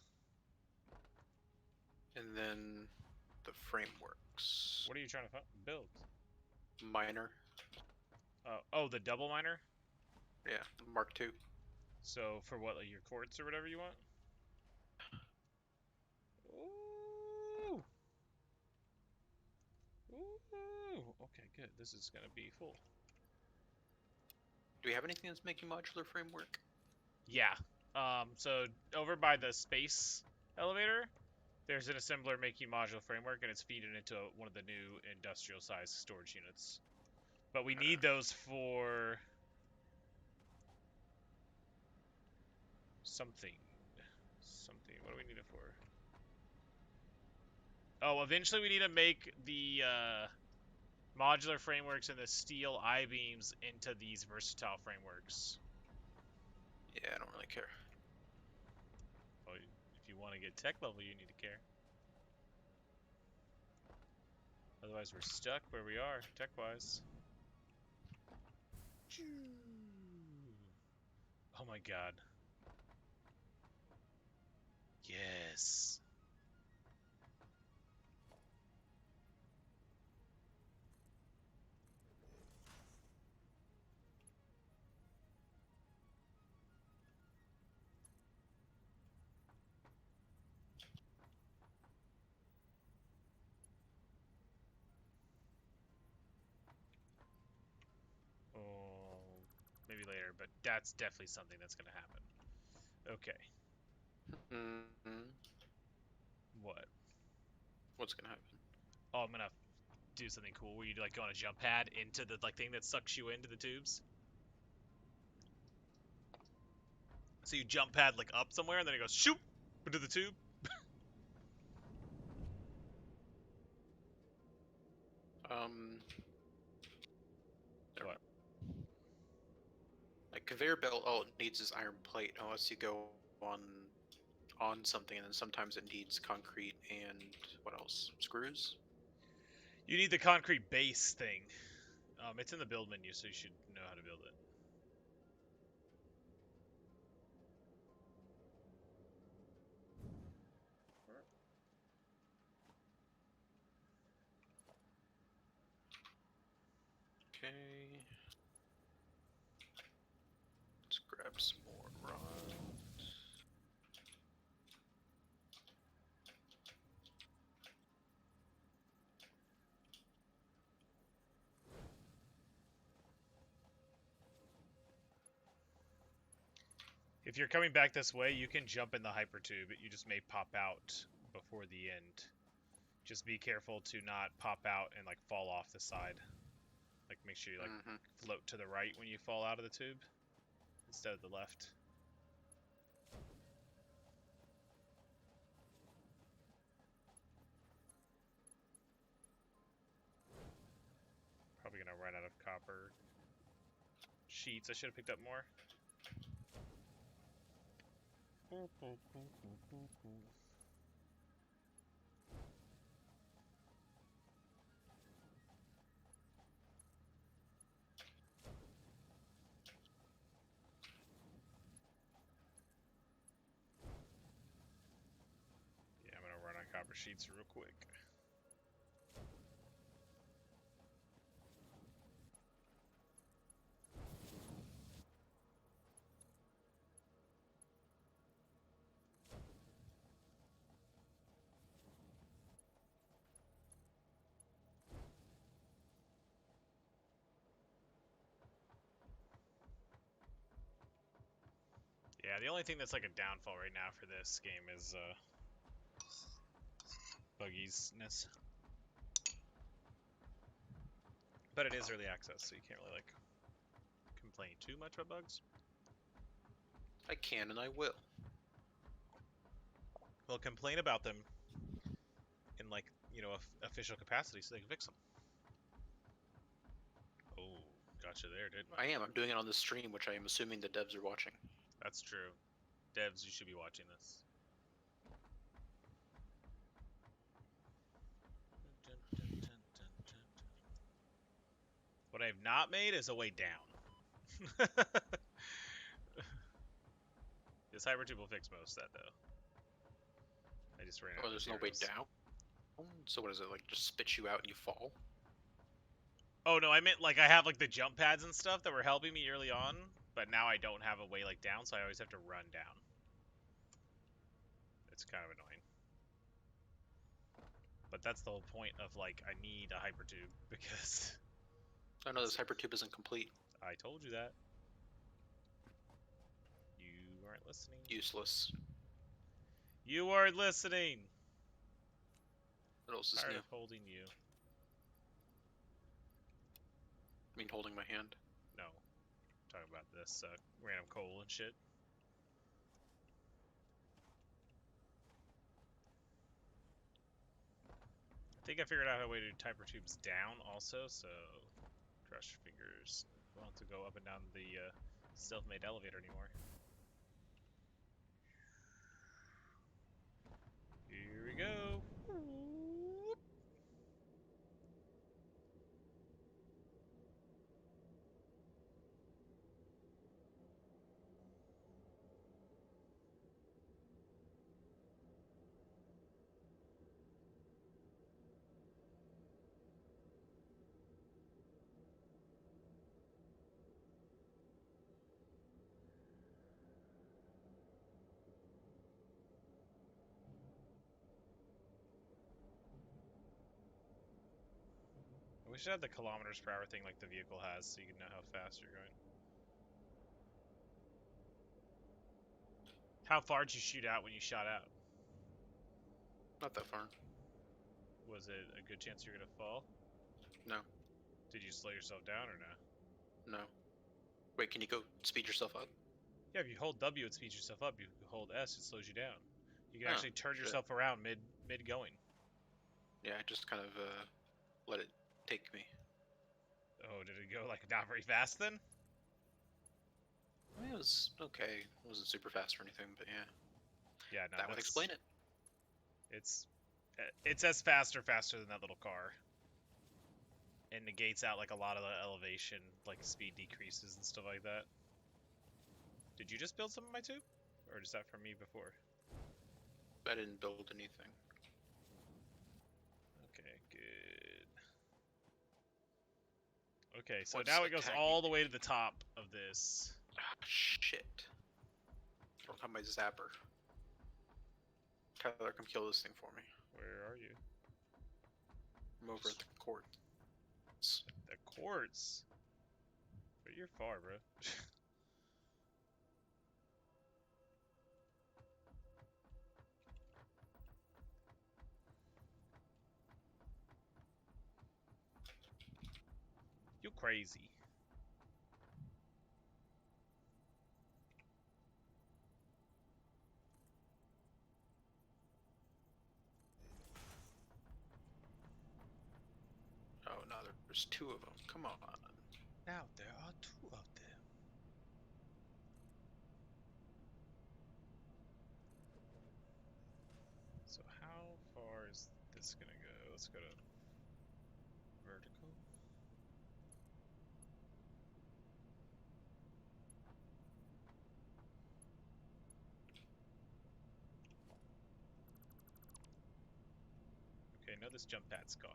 And then the frameworks. What are you trying to build? Miner. Oh, the double miner? Yeah, Mark II. So for what, like your quartz or whatever you want? Ooh. Ooh. Okay, good. This is gonna be full. Do we have anything that's making modular framework? Yeah. So over by the space elevator, there's an assembler making modular framework, and it's feeding into one of the new industrial-sized storage units. But we need those for something. Something. What do we need it for? Oh, eventually we need to make the modular frameworks and the steel I-beams into these versatile frameworks. Yeah, I don't really care. Well, if you want to get tech level, you need to care. Otherwise, we're stuck where we are, tech-wise. Oh my god. Yes. Oh, maybe later, but that's definitely something that's going to happen. Okay. Mm-hmm. What? What's gonna happen? Oh, I'm going to do something cool where you like go on a jump pad into the like thing that sucks you into the tubes. So you jump pad like up somewhere and then it goes shoop into the tube. Um, never What? mind. Like conveyor belt, all it needs is iron plate unless you go on something, and then sometimes it needs concrete and what else? Screws. You need the concrete base thing. It's in the build menu, so you should know how to build it. Okay. Let's grab some more rods. If you're coming back this way, you can jump in the hypertube. You just may pop out before the end. Just be careful to not pop out and like fall off the side. Like make sure you like float to the right when you fall out of the tube instead of the left. Probably gonna run out of copper sheets. I should have picked up more. Yeah, I'm gonna run on copper sheets real quick. Yeah, the only thing that's like a downfall right now for this game is buggies-ness. But it is early access, so you can't really like complain too much about bugs. I can and I will. Well, complain about them in like, you know, official capacity so they can fix them. Oh, gotcha there, didn't I? I am. I'm doing it on the stream, which I am assuming the devs are watching. That's true. Devs, you should be watching this. What I have not made is a way down. This hypertube will fix most of that, though. I just ran out Oh, of there's no way materials. down? So what is it, like, just spit you out and you fall? Oh, no, I meant, like, I have, like, the jump pads and stuff that were helping me early on, but now I don't have a way, like, down, so I always have to run down. It's kind of annoying. But that's the whole point of, like, I need a hypertube, because... Oh no, this hypertube isn't complete. I told you that. listening? Useless. You are listening! What else is Tired new? of holding you. I mean, holding my hand. No. Talking about this random coal and shit. I think I figured out a way to do typer tubes down also, so cross your fingers. We don't have to go up and down the self-made elevator anymore. Here we go. We should have the kilometers per hour thing like the vehicle has, so you can know how fast you're going. How far did you shoot out when you shot out? Not that far. Was it a good chance you were gonna fall? No. Did you slow yourself down or no? No. Wait, can you go speed yourself up? Yeah, if you hold W, it speeds yourself up. You hold S, it slows you down. You can Oh, actually turn shit. yourself around mid going. Yeah, I just kind of let it take me. Oh, did it go like not very fast then? I mean, it was okay. It wasn't super fast or anything, but yeah. Yeah, no, That would explain it. It's as faster than that little car. It negates out like a lot of the elevation, like speed decreases and stuff like that. Did you just build some of my tube? Or is that from me before? I didn't build anything. Okay, good. Okay, so What's now it goes attacking all the me? way to the top of this. Ah, shit. Don't have my zapper. Tyler, come kill this thing for me. Where are you? I'm over at the court. The quartz? But you're far, bro. You crazy. Oh, no, there's two of them. Come on. Now there are two of them. So how far is this gonna go? Let's go to vertical. Okay, now this jump pad's gone.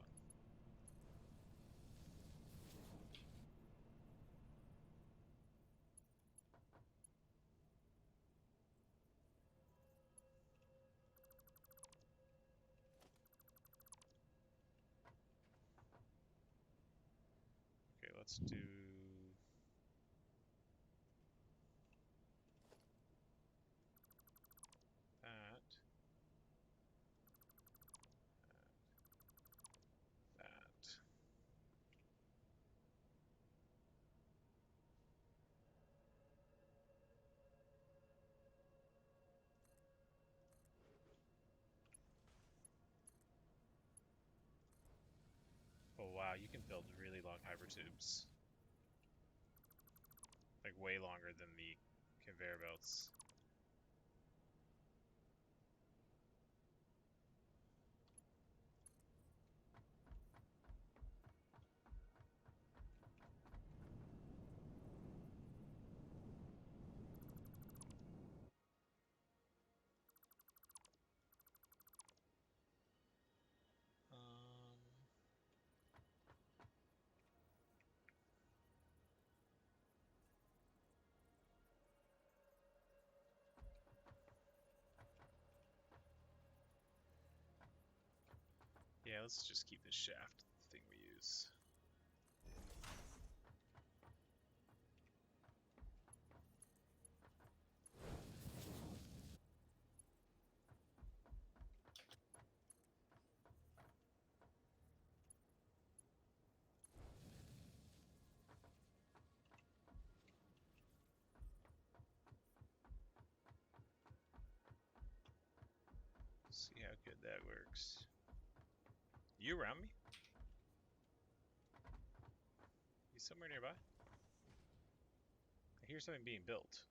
Okay, let's do that. That. Oh wow, you can build really long hypertubes. Like way longer than the conveyor belts. Yeah, let's just keep this shaft thing we use. See how good that works. You around me? You somewhere nearby? I hear something being built.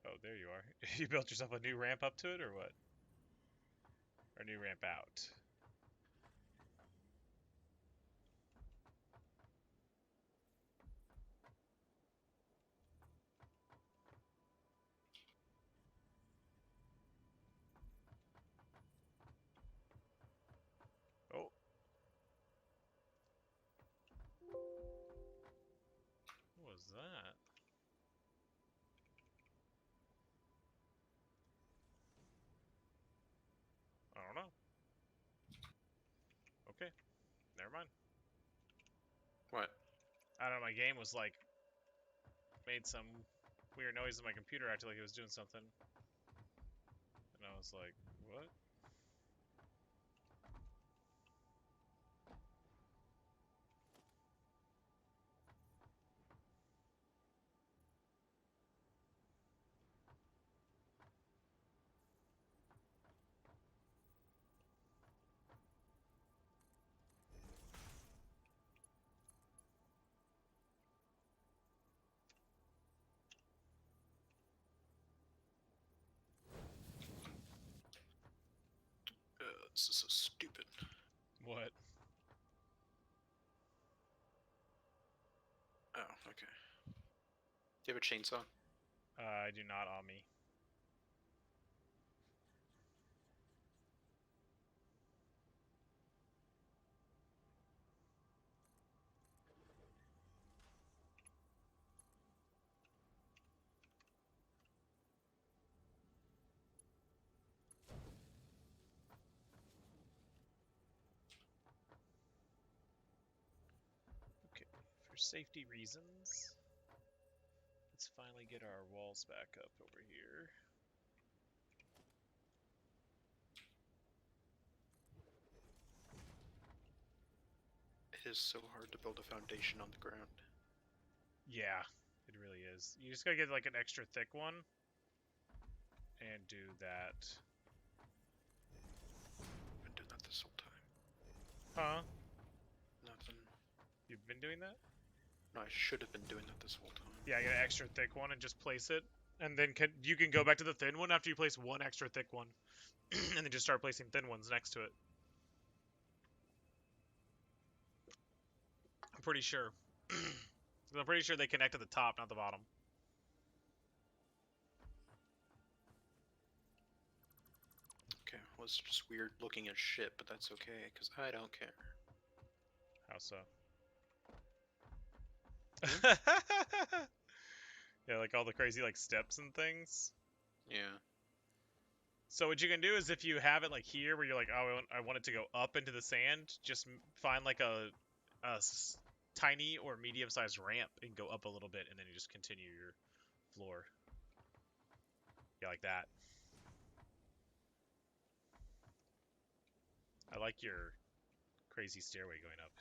Oh, there you are. You built yourself a new ramp up to it, or what? Or a new ramp out? Oh. What was that? I don't know. Okay. Never mind. What? I don't know, my game was like, made some weird noise in my computer, acted like it was doing something. And I was like, what? This is so stupid. What? Oh, okay. Do you have a chainsaw? I do not on me. Okay, for safety reasons, let's finally get our walls back up over here. It is so hard to build a foundation on the ground. Yeah, it really is. You just gotta get like an extra thick one and do that. I've been doing that this whole time. Huh? Nothing. You've been doing that? No, I should have been doing that this whole time. Yeah, get an extra thick one and just place it. And then you can go back to the thin one after you place one extra thick one. And then just start placing thin ones next to it. I'm pretty sure. I'm pretty sure they connect at the top, not the bottom. Okay, well, it's just weird looking as shit, but that's okay, because I don't care. How so? Yeah, like all the crazy like steps and things. Yeah. So what you can do is if you have it like here where you're like, oh, I want it to go up into the sand, just find like a tiny or medium-sized ramp and go up a little bit, and then you just continue your floor. Yeah, like that. I like your crazy stairway going up.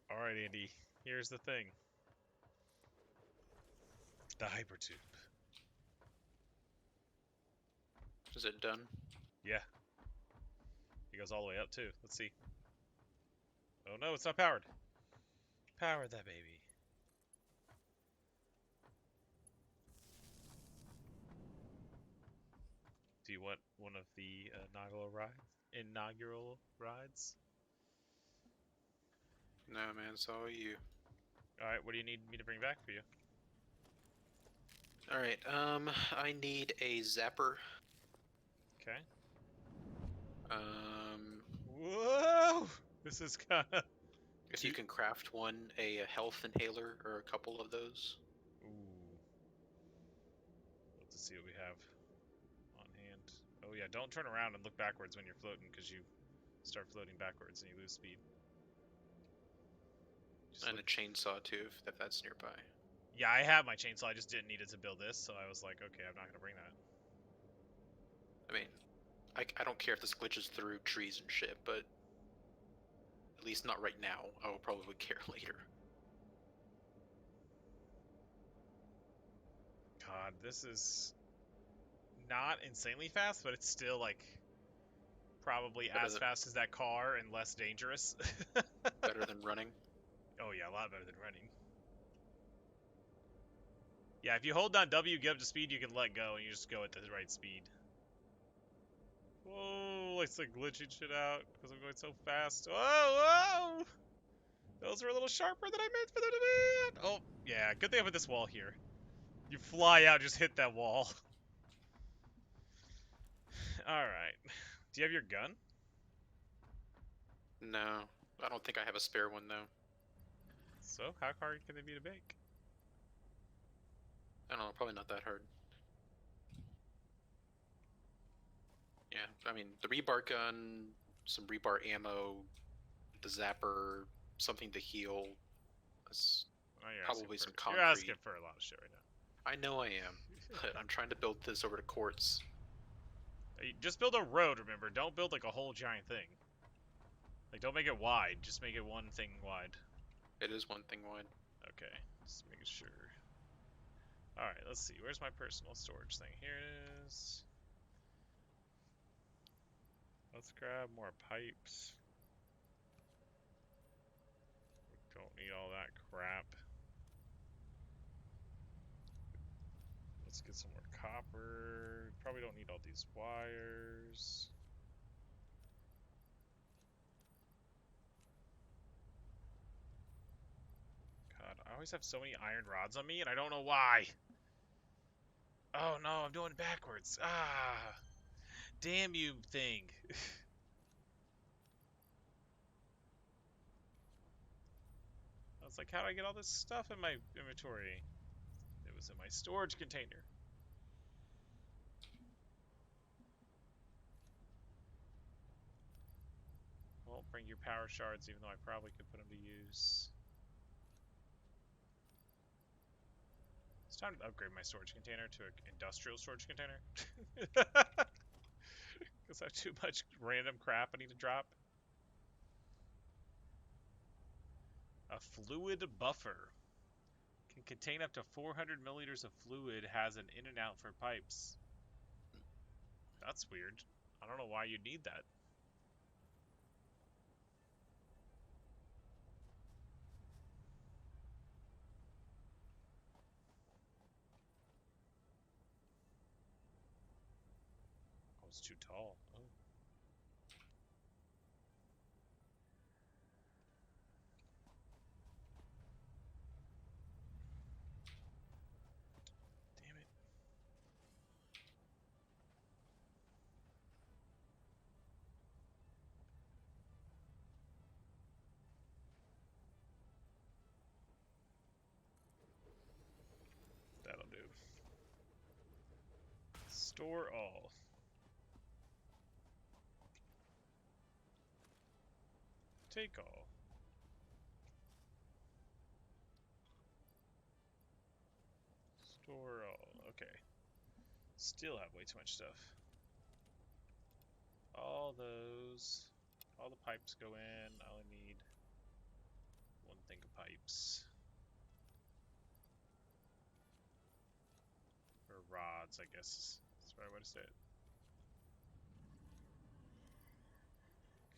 All right, Andy. Here's the thing. The hypertube. Is it done? Yeah. It goes all the way up too. Let's see. Oh no, it's not powered. Power that baby. Do you want one of the inaugural rides? No, man, it's all you. All right, what do you need me to bring back for you? Alright, I need a zapper. Okay. Whoa! This is kind of. If you can craft one, a health inhaler, or a couple of those. Ooh. Let's see what we have on hand. Oh yeah, don't turn around and look backwards when you're floating, because you start floating backwards and you lose speed. And a chainsaw too, if that's nearby. Yeah, I have my chainsaw. I just didn't need it to build this, so I was like, okay, I'm not gonna bring that. I mean, I don't care if this glitches through trees and shit, but at least not right now. I will probably care later. god, this is not insanely fast, but it's still like probably Better as than fast as that car and less dangerous. better than running. Oh yeah, a lot better than running. Yeah, if you hold down W, get up to speed, you can let go, and you just go at the right speed. Whoa, it's like glitching shit out because I'm going so fast. Whoa, whoa! Those are a little sharper than I meant for them to be. Oh, yeah, good thing I put this wall here. You fly out, just hit that wall. Alright. Do you have your gun? No, I don't think I have a spare one though. So, how hard can it be to make? I don't know, probably not that hard. Yeah, I mean the rebar gun, some rebar ammo, the zapper, something to heal. That's Oh, probably some you're asking concrete. for a lot of shit right I know I am, but I'm trying to build this over to quartz. now. Just build a road, remember. Don't build like a whole giant thing. Like, don't make it wide. Just make it one thing wide. It is one thing wide. Okay, just making sure. Alright, let's see. Where's my personal storage thing? Here it is. Let's grab more pipes. Don't need all that crap. Let's get some more copper. Probably don't need all these wires. God, I always have so many iron rods on me, and I don't know why. Oh no, I'm doing it backwards. Ah, damn you thing. I was like, how do I get all this stuff in my inventory? It was in my storage container. Won't bring your power shards, even though I probably could put them to use. It's time to upgrade my storage container to an industrial storage container. Because I have too much random crap I need to drop. A fluid buffer. Can contain up to 400 milliliters of fluid, has an in and out for pipes. That's weird. I don't know why you'd need that. Oh, it's too tall. Oh. Damn it. That'll do. Store all. Take all. Store all. Okay. Still have way too much stuff. All those. All the pipes go in. I only need one thing of pipes. Or rods, I guess. That's the right way to say it.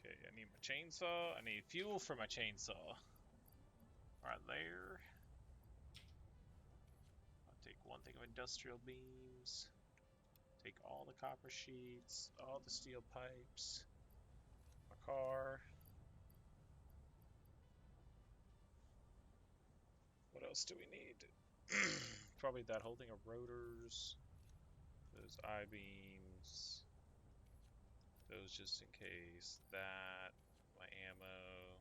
Okay, I need my chainsaw. I need fuel for my chainsaw. Right there. I'll take one thing of industrial beams. Take all the copper sheets, all the steel pipes. My car. What else do we need? Probably that whole thing of rotors. Those I-beams. Those just in case. That. My ammo.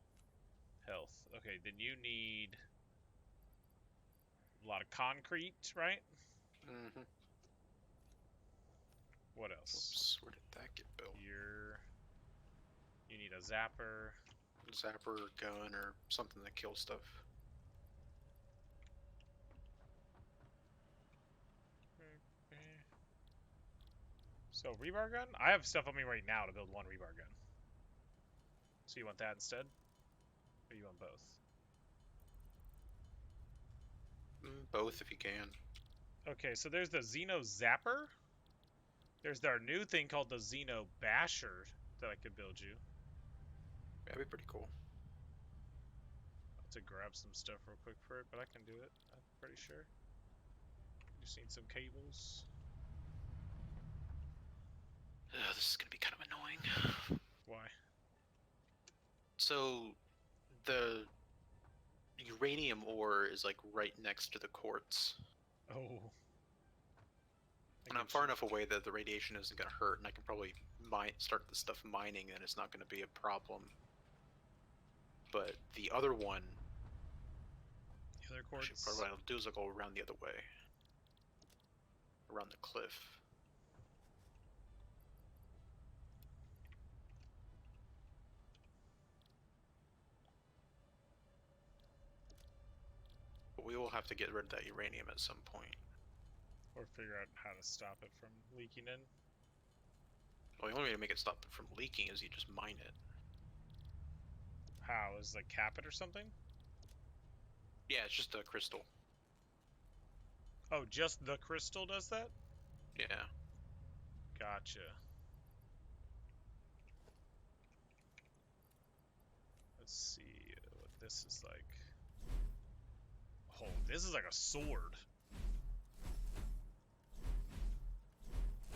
Health. Okay, then you need a lot of concrete, right? Mm-hmm. What else? Oops, where did that get built? Here. You need a zapper. Zapper, gun, or something that kills stuff. So, rebar gun? I have stuff on me right now to build one rebar gun. So you want that instead? Or you want both? Both if you can. Okay, so there's the Xeno Zapper. There's our new thing called the Xeno Basher that I could build you. That'd be pretty cool. I have to grab some stuff real quick for it, but I can do it. I'm pretty sure. Just need some cables. This is gonna be kind of annoying. Why? So, the uranium ore is like right next to the quartz. Oh. And I'm far enough away that the radiation isn't going to hurt, and I can probably start the stuff mining, and it's not going to be a problem. But the other one, the other quartz. Probably what I'll do is I'll go around the other way, around the cliff. But we will have to get rid of that uranium at some point. Or figure out how to stop it from leaking in. Well, the only way to make it stop it from leaking is you just mine it. How? Is like cap it or something? Yeah, it's just a crystal. Oh, just the crystal does that? Yeah. Gotcha. Let's see what this is like. Oh, this is like a sword.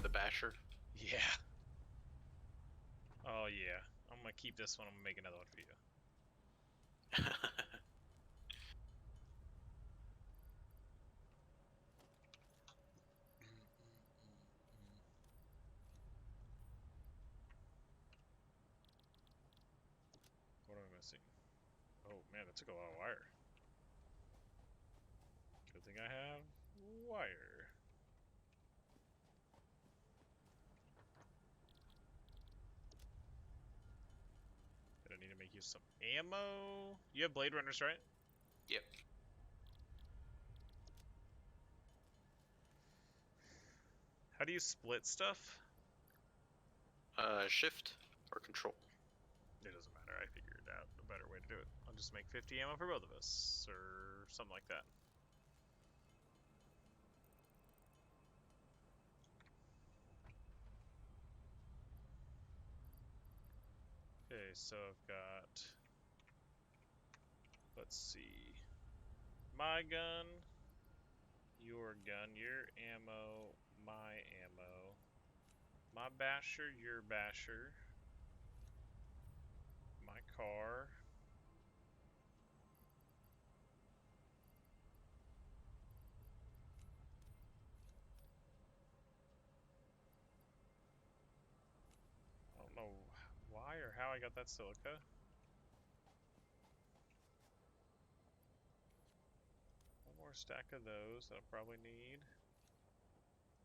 The basher? Yeah. Oh, yeah. I'm gonna keep this one. I'm gonna make another one for you. What am I missing? Oh, man, that took a lot of wire. Good thing I have wire. Did I need to make you some ammo? You have blade runners, right? Yep. How do you split stuff? Shift or control? It doesn't matter. I figured out a better way to do it. I'll just make 50 ammo for both of us, or something like that. Okay, so I've got, let's see, my gun, your gun, your ammo, my ammo, my basher, your basher, my car. I don't know why or how I got that silica. One more stack of those that I'll probably need.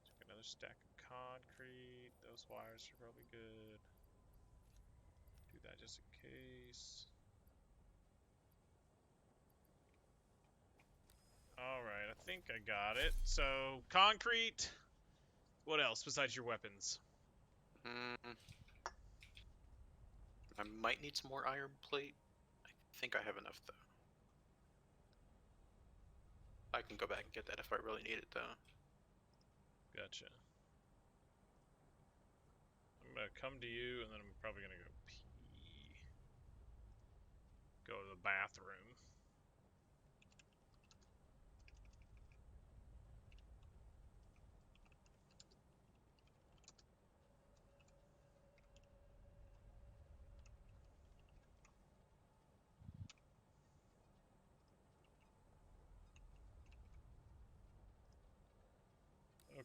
Take another stack of concrete. Those wires are probably good. Do that just in case. Alright, I think I got it. So, concrete. What else besides your weapons? I might need some more iron plate. I think I have enough, though. I can go back and get that if I really need it, though. Gotcha. I'm gonna come to you, and then I'm probably gonna go pee. Go to the bathroom.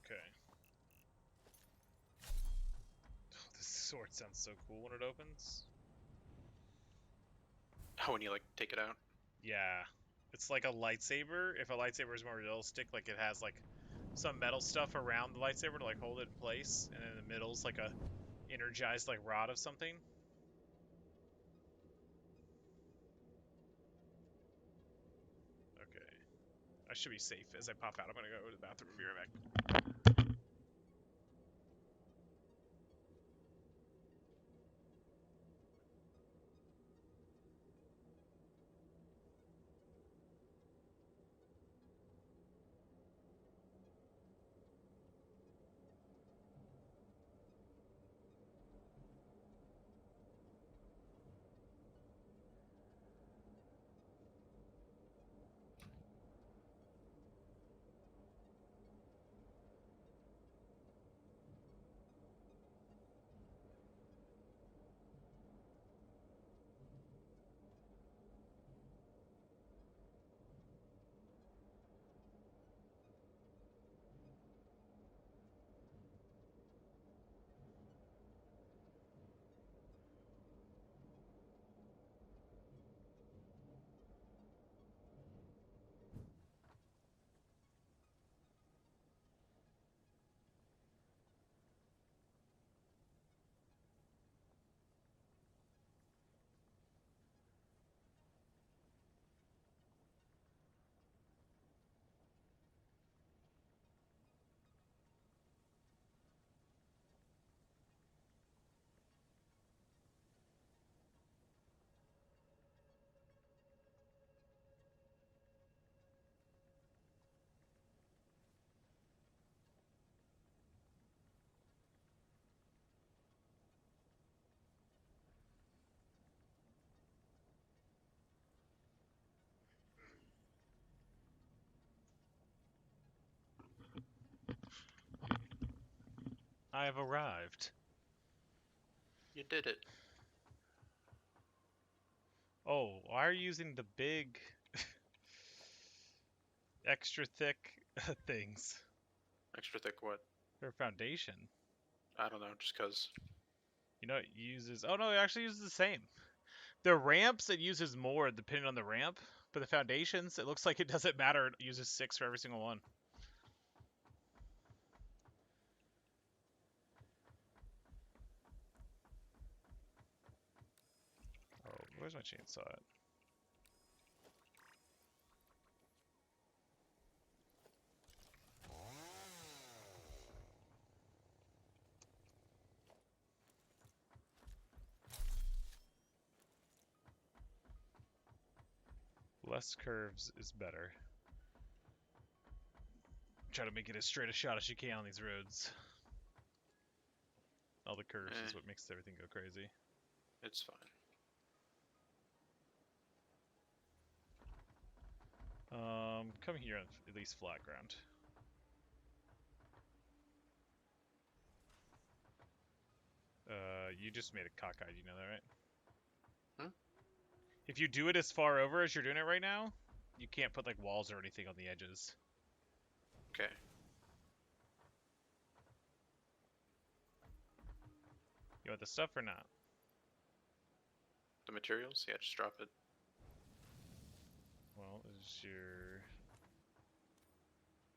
Okay. Oh, this sword sounds so cool when it opens. Oh, when you, like, take it out? Yeah. It's like a lightsaber. If a lightsaber is more realistic, like it has like some metal stuff around the lightsaber to like hold it in place, and in the middle's like a energized like rod of something. Okay. I should be safe as I pop out. I'm gonna go to the bathroom and be right back. I have arrived. You did it. Oh, why are you using the big, extra thick things Extra thick what? for foundation? I don't know, just cause. You know, it uses. Oh no, it actually uses the same. The ramps, it uses more depending on the ramp, but the foundations, it looks like it doesn't matter. It uses 6 for every single one. Oh, where's my chainsaw at? Less curves is better. Try to make it as straight a shot as you can on these roads. All the curves is what makes everything go crazy. It's fine. Come here on at least flat ground. You just made a cockeyed, you know that, right? Hmm? If you do it as far over as you're doing it right now, you can't put like walls or anything on the edges. Okay. You want the stuff or not? The materials? Yeah, just drop it. Well, is your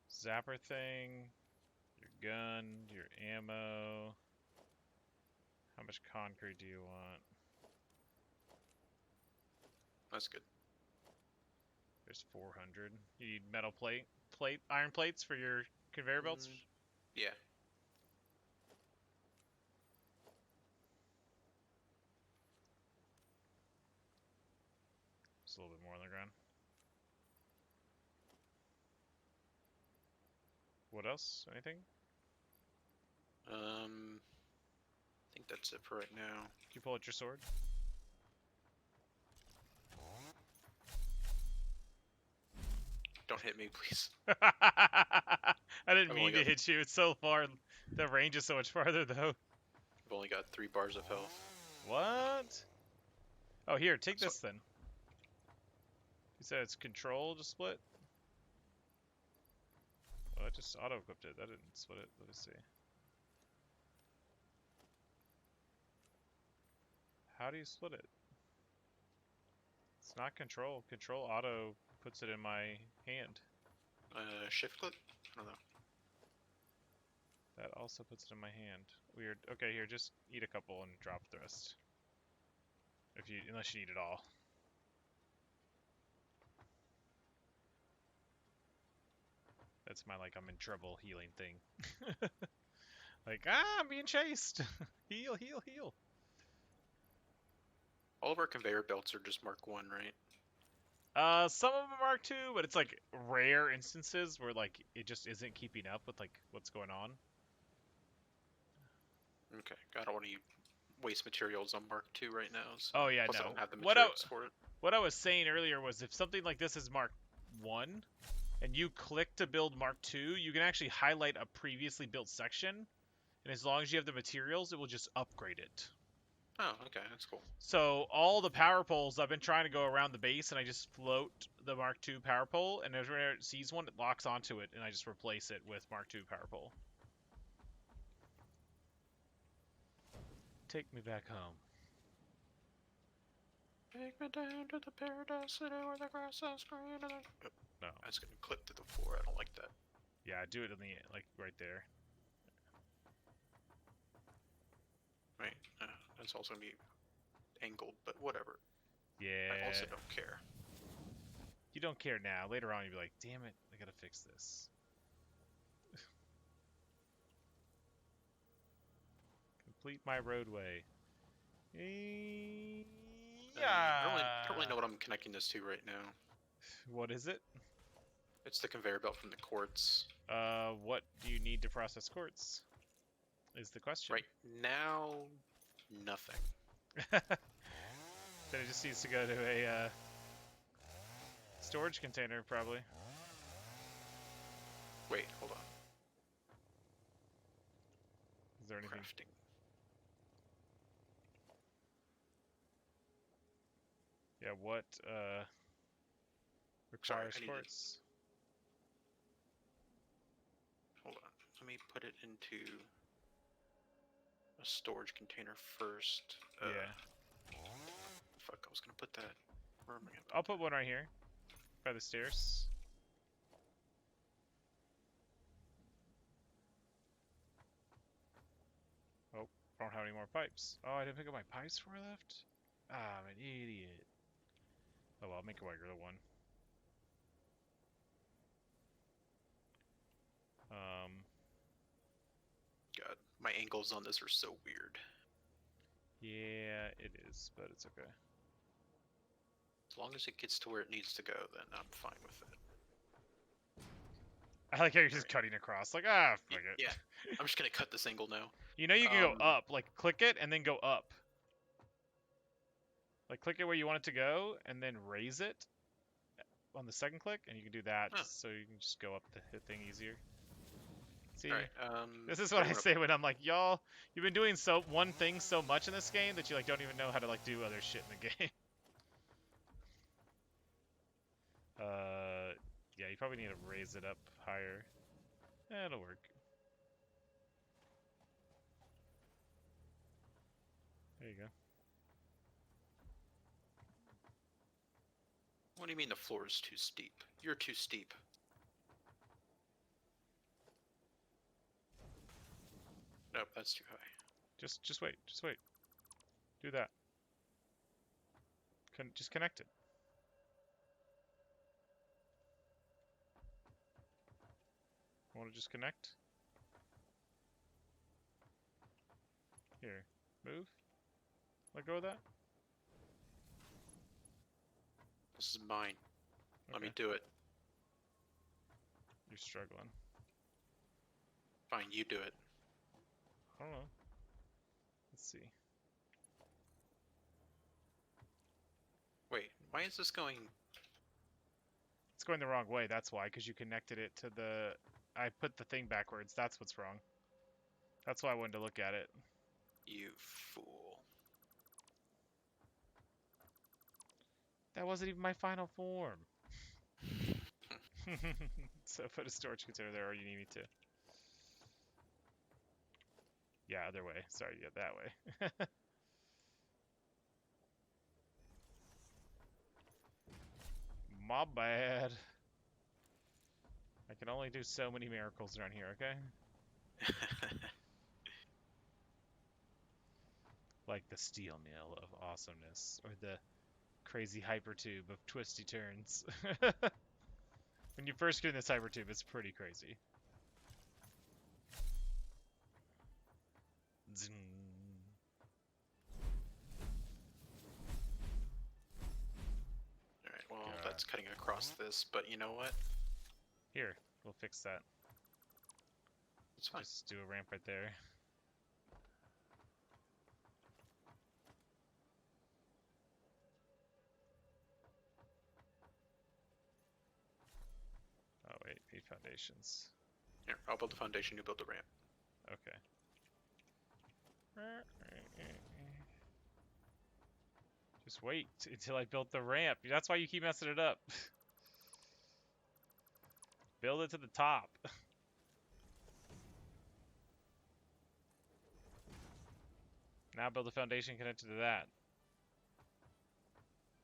zapper thing, your gun, your ammo. How much concrete do you want? That's good. There's 400. You need metal iron plates for your conveyor belts? Yeah. Just a little bit more on the ground. What else? Anything? I think that's it for right now. Can you pull out your sword? Don't hit me, please. I didn't I've mean only to got- hit you. It's so far. The range is so much farther, though. I've only got 3 bars of health. What? Oh, here, take So- this then. You said it's control to split? Well, I just auto-equipped it. That didn't split it. Let me see. How do you split it? It's not control. Control auto puts it in my hand. Shift click? I don't know. That also puts it in my hand. Weird. Okay, here, just eat a couple and drop the rest. Unless you need it all. That's my like I'm in trouble healing thing. Like, I'm being chased. Heal, heal, heal. All of our conveyor belts are just Mark 1, right? Some of them are 2, but it's like rare instances where like it just isn't keeping up with like what's going on. Okay. I don't want to waste materials on Mark 2 right now. So. Oh yeah, Plus no. I don't have the materials for it. What I was saying earlier was if something like this is Mark 1 and you click to build Mark 2, you can actually highlight a previously built section, and as long as you have the materials, it will just upgrade it. Oh, okay, that's cool. So all the power poles, I've been trying to go around the base, and I just float the Mark II power pole, and whenever it sees one, it locks onto it, and I just replace it with Mark II power pole. Take me back home. Take me down to the paradise city where the grass is green and then... No. I was gonna clip to the floor. I don't like that. Yeah, do it in the like right there. Right. That's also gonna be angled, but whatever. Yeah. I also don't care. You don't care now. Later on, you'll be like, damn it, I gotta fix this. Complete my roadway. Yeah. I don't really know what I'm connecting this to right now. What is it? It's the conveyor belt from the quartz. What do you need to process quartz? Is the question. Right now, nothing. Then it just needs to go to a storage container, probably. Wait, hold on. Is there anything? Crafting. Yeah, what requires Sorry, quartz? Hold on. Let me put it into a storage container first. Yeah. Fuck, I was gonna put that. Where am I gonna I'll put one right here. By the stairs. Oh, I don't have any more pipes. Oh, I didn't pick up my pipes before I left? Ah, I'm an idiot. Oh well, I'll make a regular one. God, my angles on this are so weird. Yeah, it is, but it's okay. As long as it gets to where it needs to go, then I'm fine with it. I like how you're just cutting across, like, ah, fuck it. Yeah, I'm just gonna cut this angle now. You know you can go up, like, click it, and then go up. Like, click it where you want it to go, and then raise it on the second click, and you can do that, just so you can just go up the thing easier. See? Alright, this is what I say when I'm like, y'all, you've been doing one thing so much in this game that you, like, don't even know how to, like, do other shit in the game. Yeah, you probably need to raise it up higher. That'll work. There you go. What do you mean the floor is too steep? You're too steep. Nope, that's too high. Just wait. Just wait. Do that. Just connect it. Want to just connect? Here. Move. Let go of that. This is mine. Okay. Let me do it. You're struggling. Fine, you do it. I don't know. Let's see. Wait, why is this going... It's going the wrong way, that's why, because you connected it to the... I put the thing backwards, that's what's wrong. That's why I wanted to look at it. You fool. That wasn't even my final form. So put a storage container there, or you need me to. Yeah, other way. Sorry, yeah, that way. My bad. I can only do so many miracles around here, okay? Like the steel nail of awesomeness, or the crazy hypertube of twisty turns. When you first get in this hypertube, it's pretty crazy. Zing. Alright, well, that's cutting across this, but you know what? Here, we'll fix that. It's fine. Just do a ramp right there. Oh wait, need foundations. Here, I'll build the foundation, you build the ramp. Okay. Just wait until I built the ramp. That's why you keep messing it up. Build it to the top. Now build a foundation connected to that.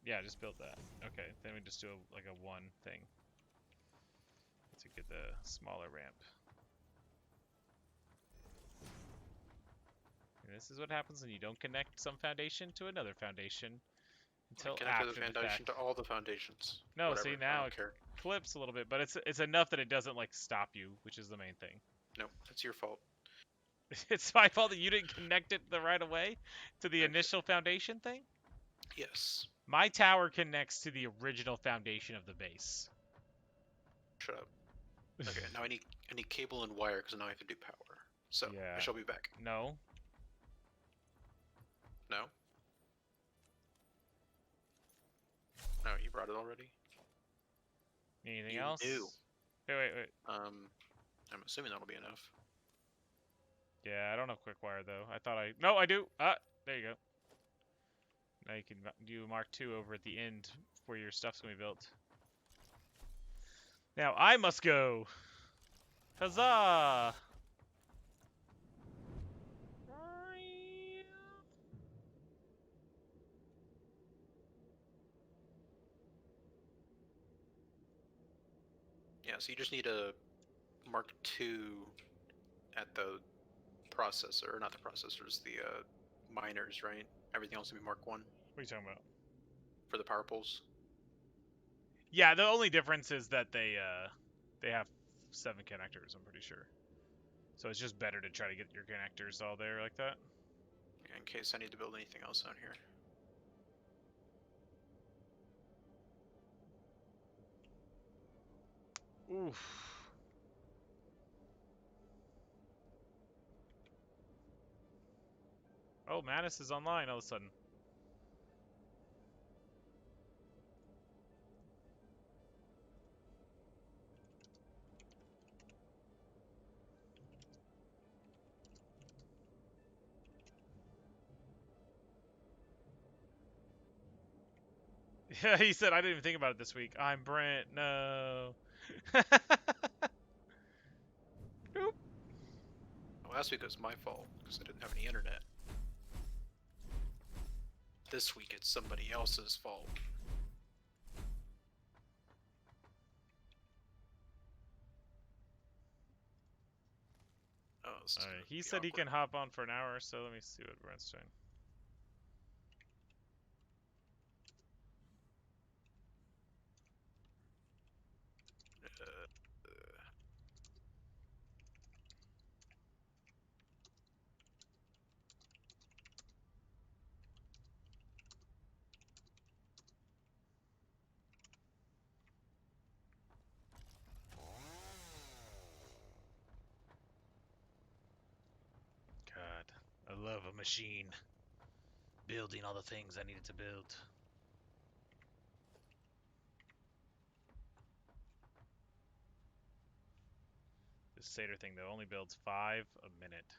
Yeah, just build that. Okay, then we just do like a one thing to get the smaller ramp. And this is what happens when you don't connect some foundation to another foundation until after the foundation to all the foundations. No, Whatever, see now it care. clips a little bit, but it's enough that it doesn't like stop you, which is the main thing. Nope, that's your fault. It's my fault that you didn't connect it the right away to the initial foundation thing? Yes. My tower connects to the original foundation of the base. Shut up. Okay, now I need cable and wire because now I have to do power. So, yeah. I shall be back. No. No? No, you brought it already? Anything You else? do. Wait. I'm assuming that'll be enough. Yeah, I don't have quick wire though. I thought I... No, I do! Ah, there you go. Now you can do Mark II over at the end where your stuff's gonna be built. Now I must go! Huzzah! Yeah, so you just need a Mark II at the processor, or not the processors, the miners, right? Everything else will be Mark 1 What are you talking about? for the power poles. Yeah, the only difference is that they have 7 connectors, I'm pretty sure. So it's just better to try to get your connectors all there like that. In case I need to build anything else out here. Oof. Oh, Manus is online all of a sudden. Yeah, he said, I didn't even think about it this week. I'm Brent. No. Oop. Last week was my fault because I didn't have any internet. This week it's somebody else's fault. Oh, Alright, he said he can hop on for an hour, so let me see what Brent's doing. God, I love a machine. Building all the things I needed to build. This Seder thing, though, only builds 5 a minute.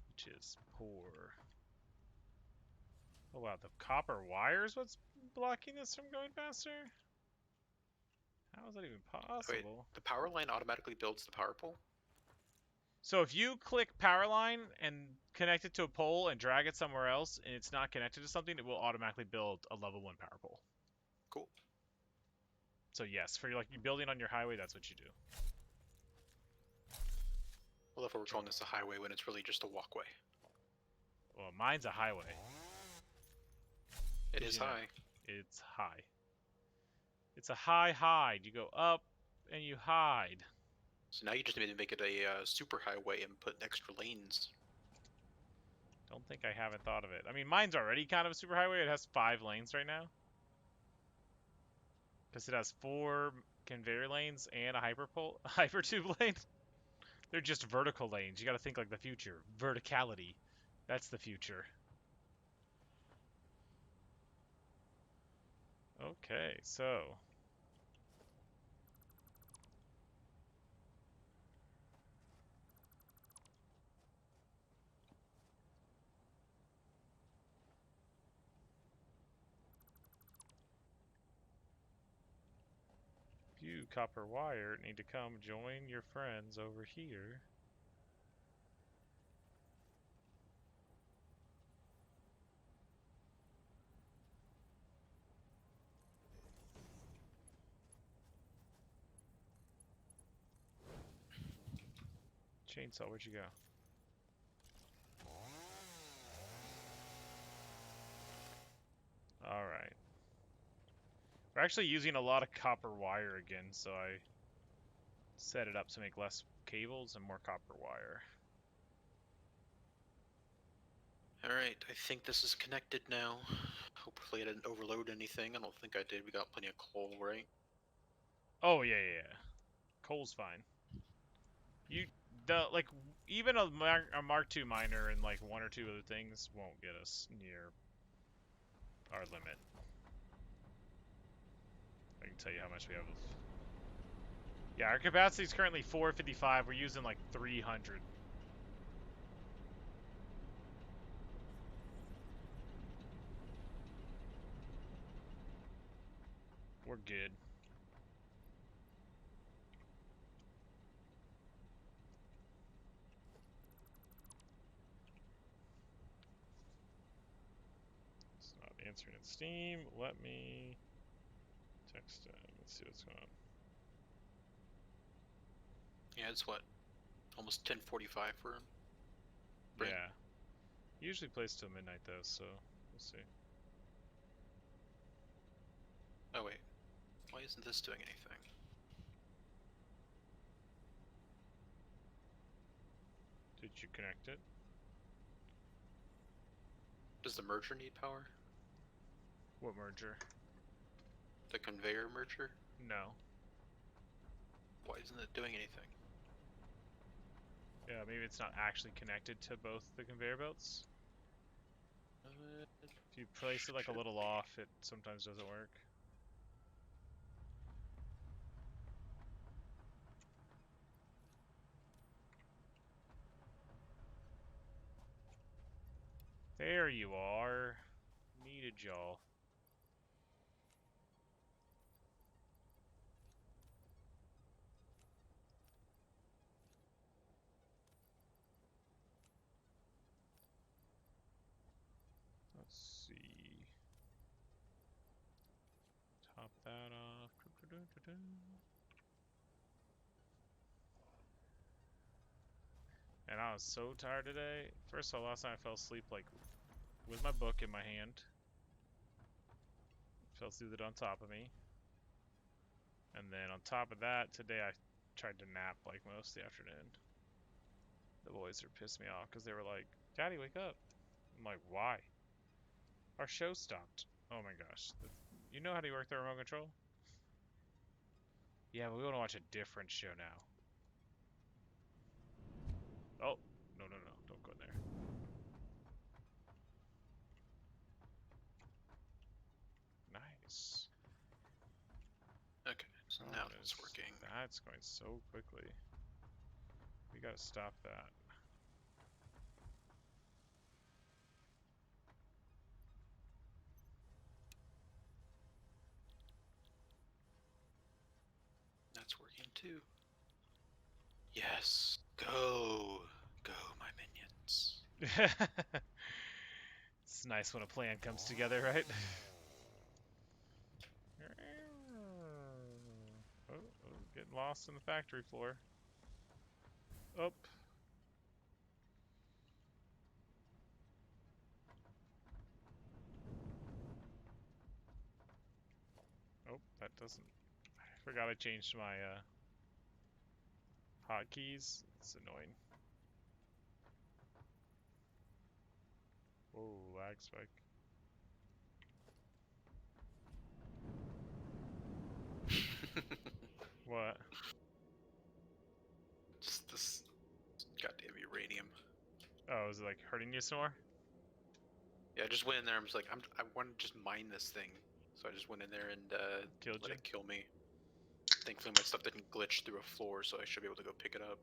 Which is poor. Oh wow, the copper wire is what's blocking this from going faster? How is that even possible? Wait, the power line automatically builds the power pole? So if you click power line and connect it to a pole and drag it somewhere else and it's not connected to something, it will automatically build a level 1 power pole. Cool. So yes, for like you building on your highway, that's what you do. Well, if we're calling this a highway when it's really just a walkway. Well, mine's a highway. It is high. It's high. It's a high hide. You go up and you hide. So now you just need to make it a super highway and put extra lanes. Don't think I haven't thought of it. I mean, mine's already kind of a super highway. It has 5 lanes right now. Because it has 4 conveyor lanes and a hypertube lane. They're just vertical lanes. You got to think like the future. Verticality. That's the future. Okay, so you copper wire need to come join your friends over here. Chainsaw, where'd you go? Alright. We're actually using a lot of copper wire again, so I set it up to make less cables and more copper wire. Alright, I think this is connected now. Hopefully I didn't overload anything. I don't think I did. We got plenty of coal, right? Oh, yeah. Coal's fine. Like, even a Mark II miner and like 1 or 2 other things won't get us near our limit. I can tell you how much we have. Yeah, our capacity is currently 455. We're using like 300. we're good. It's not answering in Steam. Let me text him. Let's see what's going on. Yeah, it's what? Almost 10:45 for him. Right? Yeah. He usually plays till midnight though, so we'll see. Oh wait. Why isn't this doing anything? Did you connect it? Does the merger need power? What merger? The conveyor merger? No. Why isn't it doing anything? Yeah, maybe it's not actually connected to both the conveyor belts. If you place it like a Should little be. off, it sometimes doesn't work. There you are. Needed y'all. Let's see. Top that off. And I was so tired today. First of all, last night I fell asleep like with my book in my hand. Fell asleep with it on top of me. And then on top of that, today I tried to nap like most of the afternoon. The boys are pissed me off because they were like, "Daddy, wake up." I'm like, "Why?" Our show stopped. Oh my gosh. You know how to work the remote control? Yeah, but we want to watch a different show now. Oh, no, no, no. Don't go in there. Nice. Okay, so now it's working. That's going so quickly. We gotta stop that. That's working too. Yes. Go. Go, my minions. It's nice when a plan comes together, right? Oh, oh, getting lost in the factory floor. Up. Oh, that doesn't. I forgot I changed my hotkeys. It's annoying. Whoa, lag spike. What? Just this goddamn uranium. Oh, is it like hurting you some more? Yeah, I just went in there. I was like, I want to just mine this thing, so I just went in there and Killed let you? it kill me. Thankfully, my stuff didn't glitch through a floor, so I should be able to go pick it up.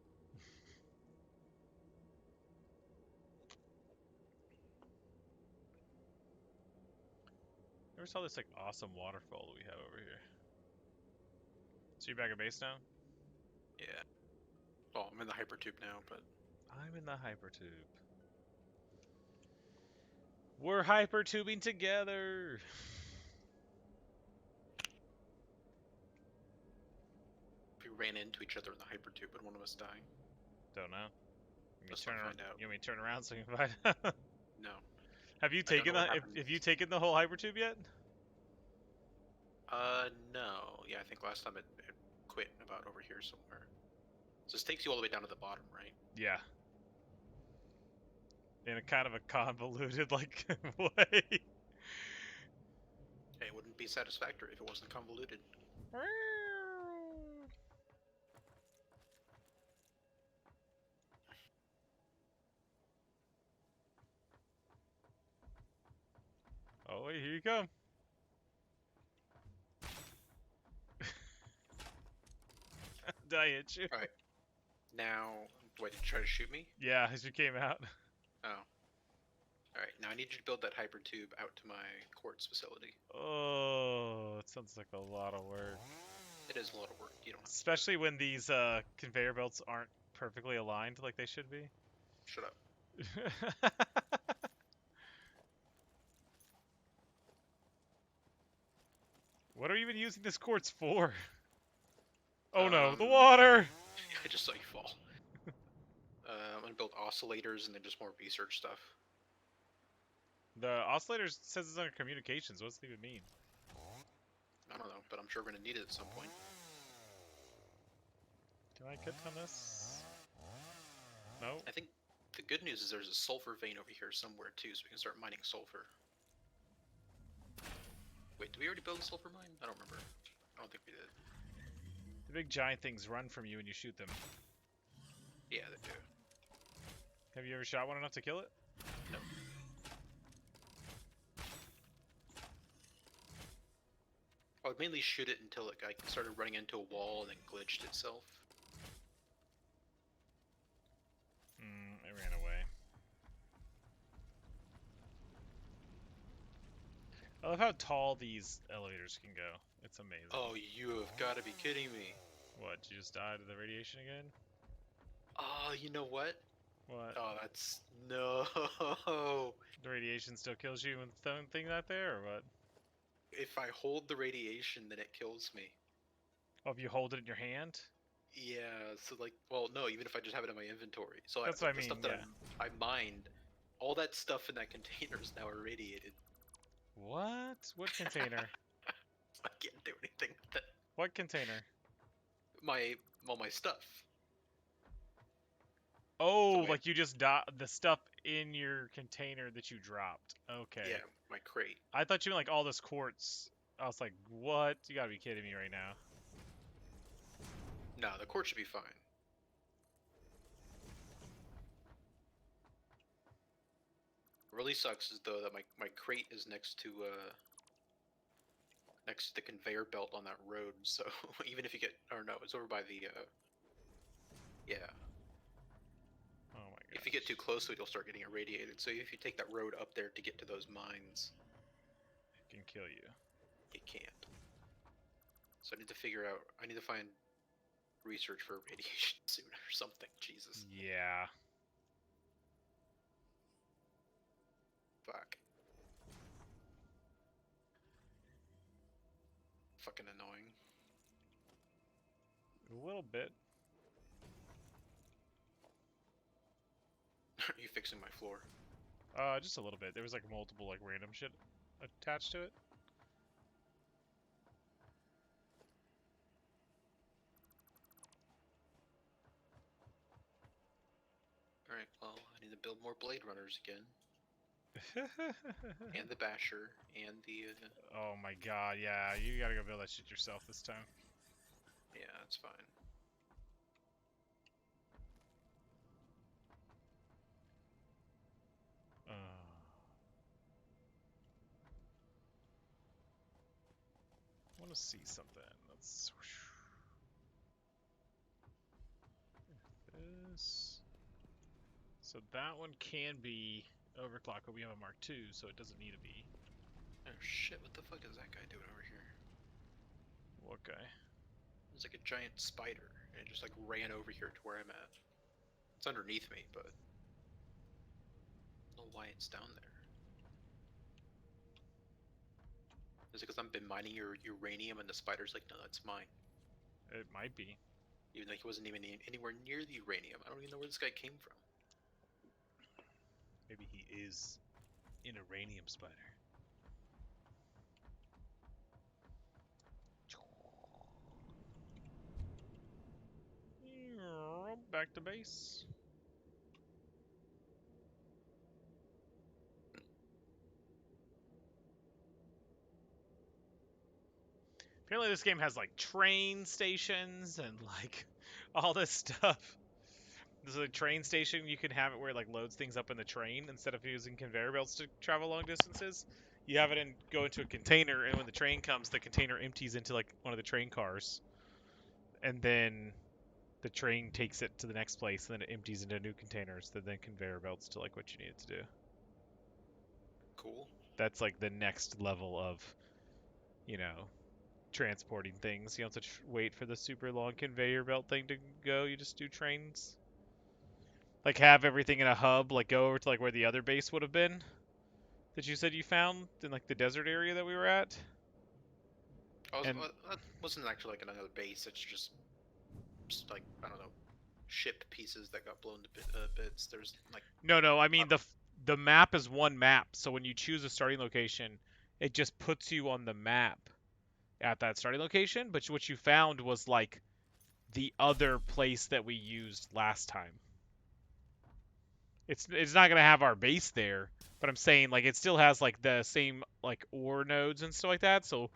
Never saw this like awesome waterfall that we have over here. So you back at base now? Yeah. Well, I'm in the hypertube now, but I'm in the hypertube. We're hypertubing together. if we ran into each other in the hypertube, would one of us die? Don't know. Let's not find out. You want me to turn around so you can find? No. Have you I don't taken know what the? happens. Have you taken the whole hypertube yet? No. Yeah, I think last time it quit about over here somewhere. So this takes you all the way down to the bottom, right? Yeah. In a kind of a convoluted like way. It wouldn't be satisfactory if it wasn't convoluted. Oh wait, here you come. Did I hit you? Alright. Now, what, did you try to shoot me? Yeah, as you came out. Oh. All right, now I need you to build that hyper tube out to my quartz facility. Oh, it sounds like a lot of work. It is a lot of work. You don't have to do it. Especially when these conveyor belts aren't perfectly aligned like they should be. Shut up. What are we even using this quartz for? Oh no, the Um, water! I just saw you fall. I'm gonna build oscillators and then just more research stuff. The oscillator says it's under communications. What does it even mean? I don't know, but I'm sure we're gonna need it at some point. Can I click on this? No? I think the good news is there's a sulfur vein over here somewhere too, so we can start mining sulfur. Wait, did we already build a sulfur mine? I don't remember. I don't think we did. The big giant things run from you when you shoot them. Yeah, they do. Have you ever shot one enough to kill it? No. I would mainly shoot it until it like, started running into a wall and then glitched itself. It ran away. I love how tall these elevators can go. It's amazing. Oh, you have got to be kidding me. What, you just died of the radiation again? Oh, you know what? What? Oh, that's... No! The radiation still kills you with something out there, or what? If I hold the radiation, then it kills me. Oh, if you hold it in your hand? Yeah, so like... Well, no, even if I just have it in my inventory. So That's the, what I the mean, stuff that yeah. I mined, all that stuff in that container is now irradiated. What? What container? I can't do anything with it. What container? Well, my stuff. Oh, So like you just the stuff in your container that you dropped. Okay. yeah, my crate. I thought you meant like all this quartz. I was like, what? You gotta be kidding me right now. No, the quartz should be fine. What really sucks is though that my crate is next to the conveyor belt on that road. So even if you get, or no, it's over by the yeah. Oh my god. If you get too close to it, you'll start getting irradiated. So if you take that road up there to get to those mines, It can kill you. you can't. So I need to figure out. I need to find research for radiation soon or something. Jesus. Yeah. Fuck. Fucking annoying. A little bit. Are you fixing my floor? Just a little bit. There was like multiple like random shit attached to it. Alright, well, I need to build more Blade Runners again. And the Basher, and the... Oh my god, yeah. You gotta go build that shit yourself this time. yeah, that's fine. Uh, I want to see something. Let's. This. So that one can be overclock, but we have a Mark II, so it doesn't need to be. Oh shit, what the fuck is that guy doing over here? What guy? It's like a giant spider, and it just like ran over here to where I'm at. It's underneath me, but... I don't know why it's down there. Is it because I've been mining your uranium and the spider's like, no, that's mine? It might be. Even though he wasn't even anywhere near the uranium. I don't even know where this guy came from. Maybe he is an uranium spider. Back to base. Apparently this game has like train stations and like all this stuff. There's a train station, you can have it where it like loads things up in the train instead of using conveyor belts to travel long distances. You have it go into a container, and when the train comes, the container empties into like one of the train cars, and then the train takes it to the next place, and then it empties into new containers that then conveyor belts to like what you need it to do. Cool. That's like the next level of, you know, transporting things. You don't have to wait for the super long conveyor belt thing to go. You just do trains. Like have everything in a hub, like go over to like where the other base would have been that you said you found in like the desert area that we were at. And That wasn't actually like another base. It's just like I don't know, ship pieces that got blown to bits. There's like no, I mean not. the map is one map, so when you choose a starting location, it just puts you on the map at that starting location. But what you found was like the other place that we used last time. It's not gonna have our base there, but I'm saying like it still has like the same like ore nodes and stuff like that. So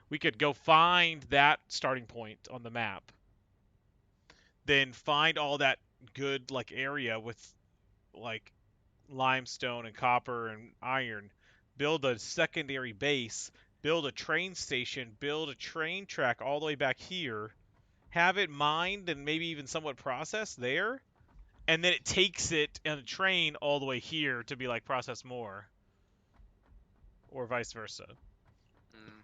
we could go find that starting point on the map, then find all that good like area with like limestone and copper and iron, build a secondary base, build a train station, build a train track all the way back here, have it mined and maybe even somewhat processed there, and then it takes it in a train all the way here to be like processed more, or vice versa. Mm,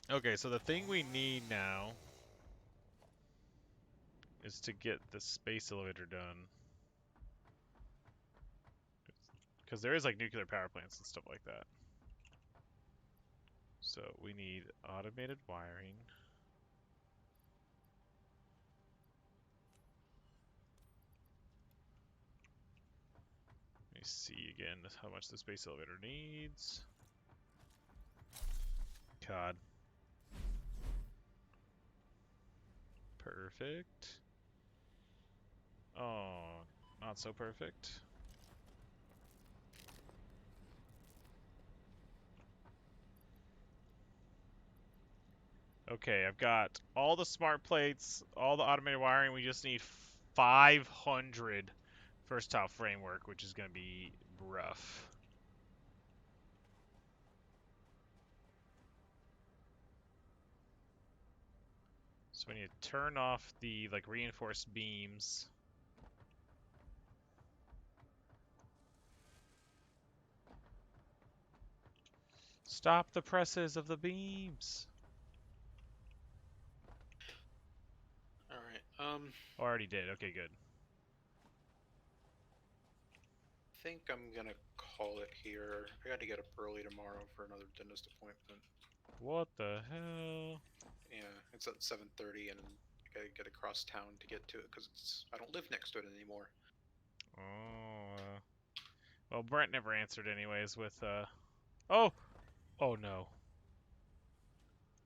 Okay, so the thing we need now is to get the space elevator done. Because there is like nuclear power plants and stuff like that. So we need automated wiring. Let me see again how much the space elevator needs. God. Perfect. Oh, not so perfect. Okay, I've got all the smart plates, all the automated wiring. We just need 500 versatile framework, which is going to be rough. So we need to turn off the like reinforced beams. Stop the presses of the beams. all right. Oh, I already did. Okay, good. I think I'm gonna call it here. I got to get up early tomorrow for another dentist appointment. What the hell? Yeah, it's at 7:30, and I gotta get across town to get to it because I don't live next to it anymore. Oh, well, Brent never answered anyways with, oh! Oh no.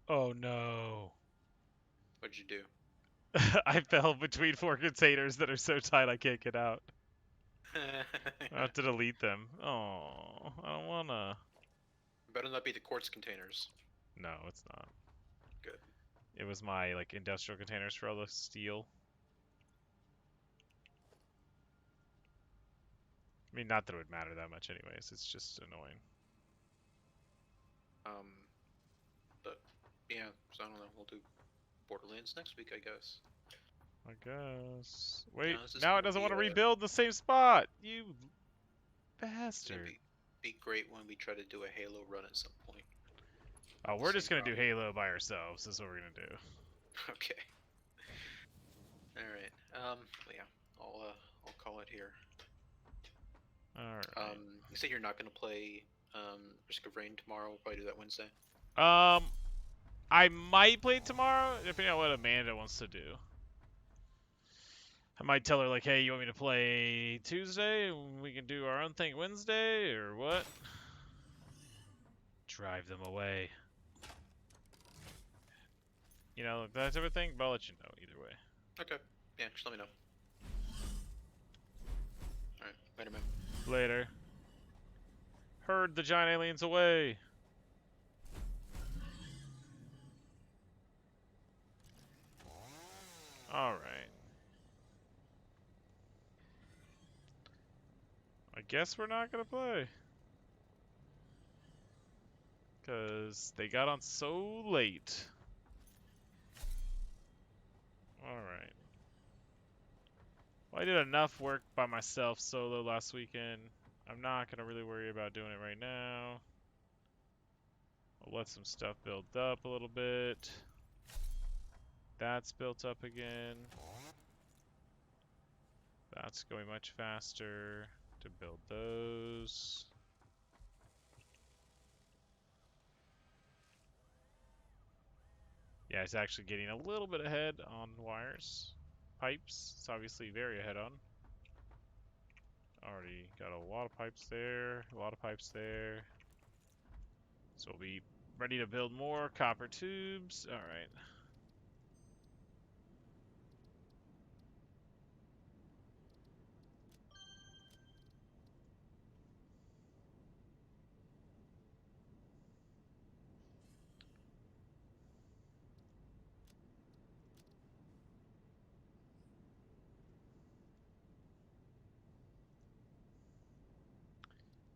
Oh no. What'd you do? I fell between four containers that are so tight I can't get out. I have to delete them. Oh, I don't wanna. Better not be the quartz containers. No, it's not. Good. It was my, like, industrial containers for all the steel. I mean, not that it would matter that much anyways, it's just annoying. Um, but yeah, so I don't know. We'll do Borderlands next week, I guess. I guess. Wait, This is now it gonna doesn't be want to rebuild in the same spot! You it's gonna bastard. be great when we try to do a Halo run at some point. Oh, The we're same just gonna do problem. Halo by ourselves, is what we're gonna do. Okay. All right. But yeah, I'll call it here. Alright. You say you're not gonna play Risk of Rain tomorrow. We'll probably do that Wednesday. I might play tomorrow, depending on what Amanda wants to do. I might tell her, like, hey, you want me to play Tuesday? And we can do our own thing Wednesday, or what? Drive them away. You know, that type of thing, but I'll let you know either way. Okay. Yeah, just let me know. All right. Later, man. Later. Herd the giant aliens away. Alright. I guess we're not gonna play. Because they got on so late. Alright. Well, I did enough work by myself solo last weekend. I'm not gonna really worry about doing it right now. I'll let some stuff build up a little bit. That's built up again. That's going much faster to build those. Yeah, it's actually getting a little bit ahead on wires. Pipes, it's obviously very ahead on. Already got a lot of pipes there, a lot of pipes there. So we'll be ready to build more copper tubes. All right.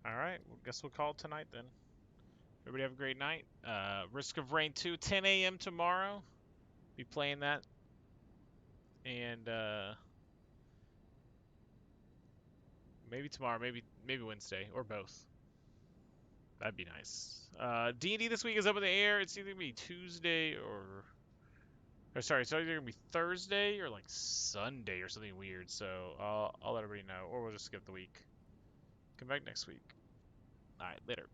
All right. Well, guess we'll call it tonight then. Everybody have a great night. Risk of Rain 2, 10 a.m. tomorrow. Be playing that. And maybe tomorrow, maybe Wednesday, or both. That'd be nice. D&D this week is up in the air. It's either gonna be Tuesday or sorry, it's either gonna be Thursday or like Sunday or something weird. So I'll let everybody know, or we'll just skip the week. Come back next week. All right, later.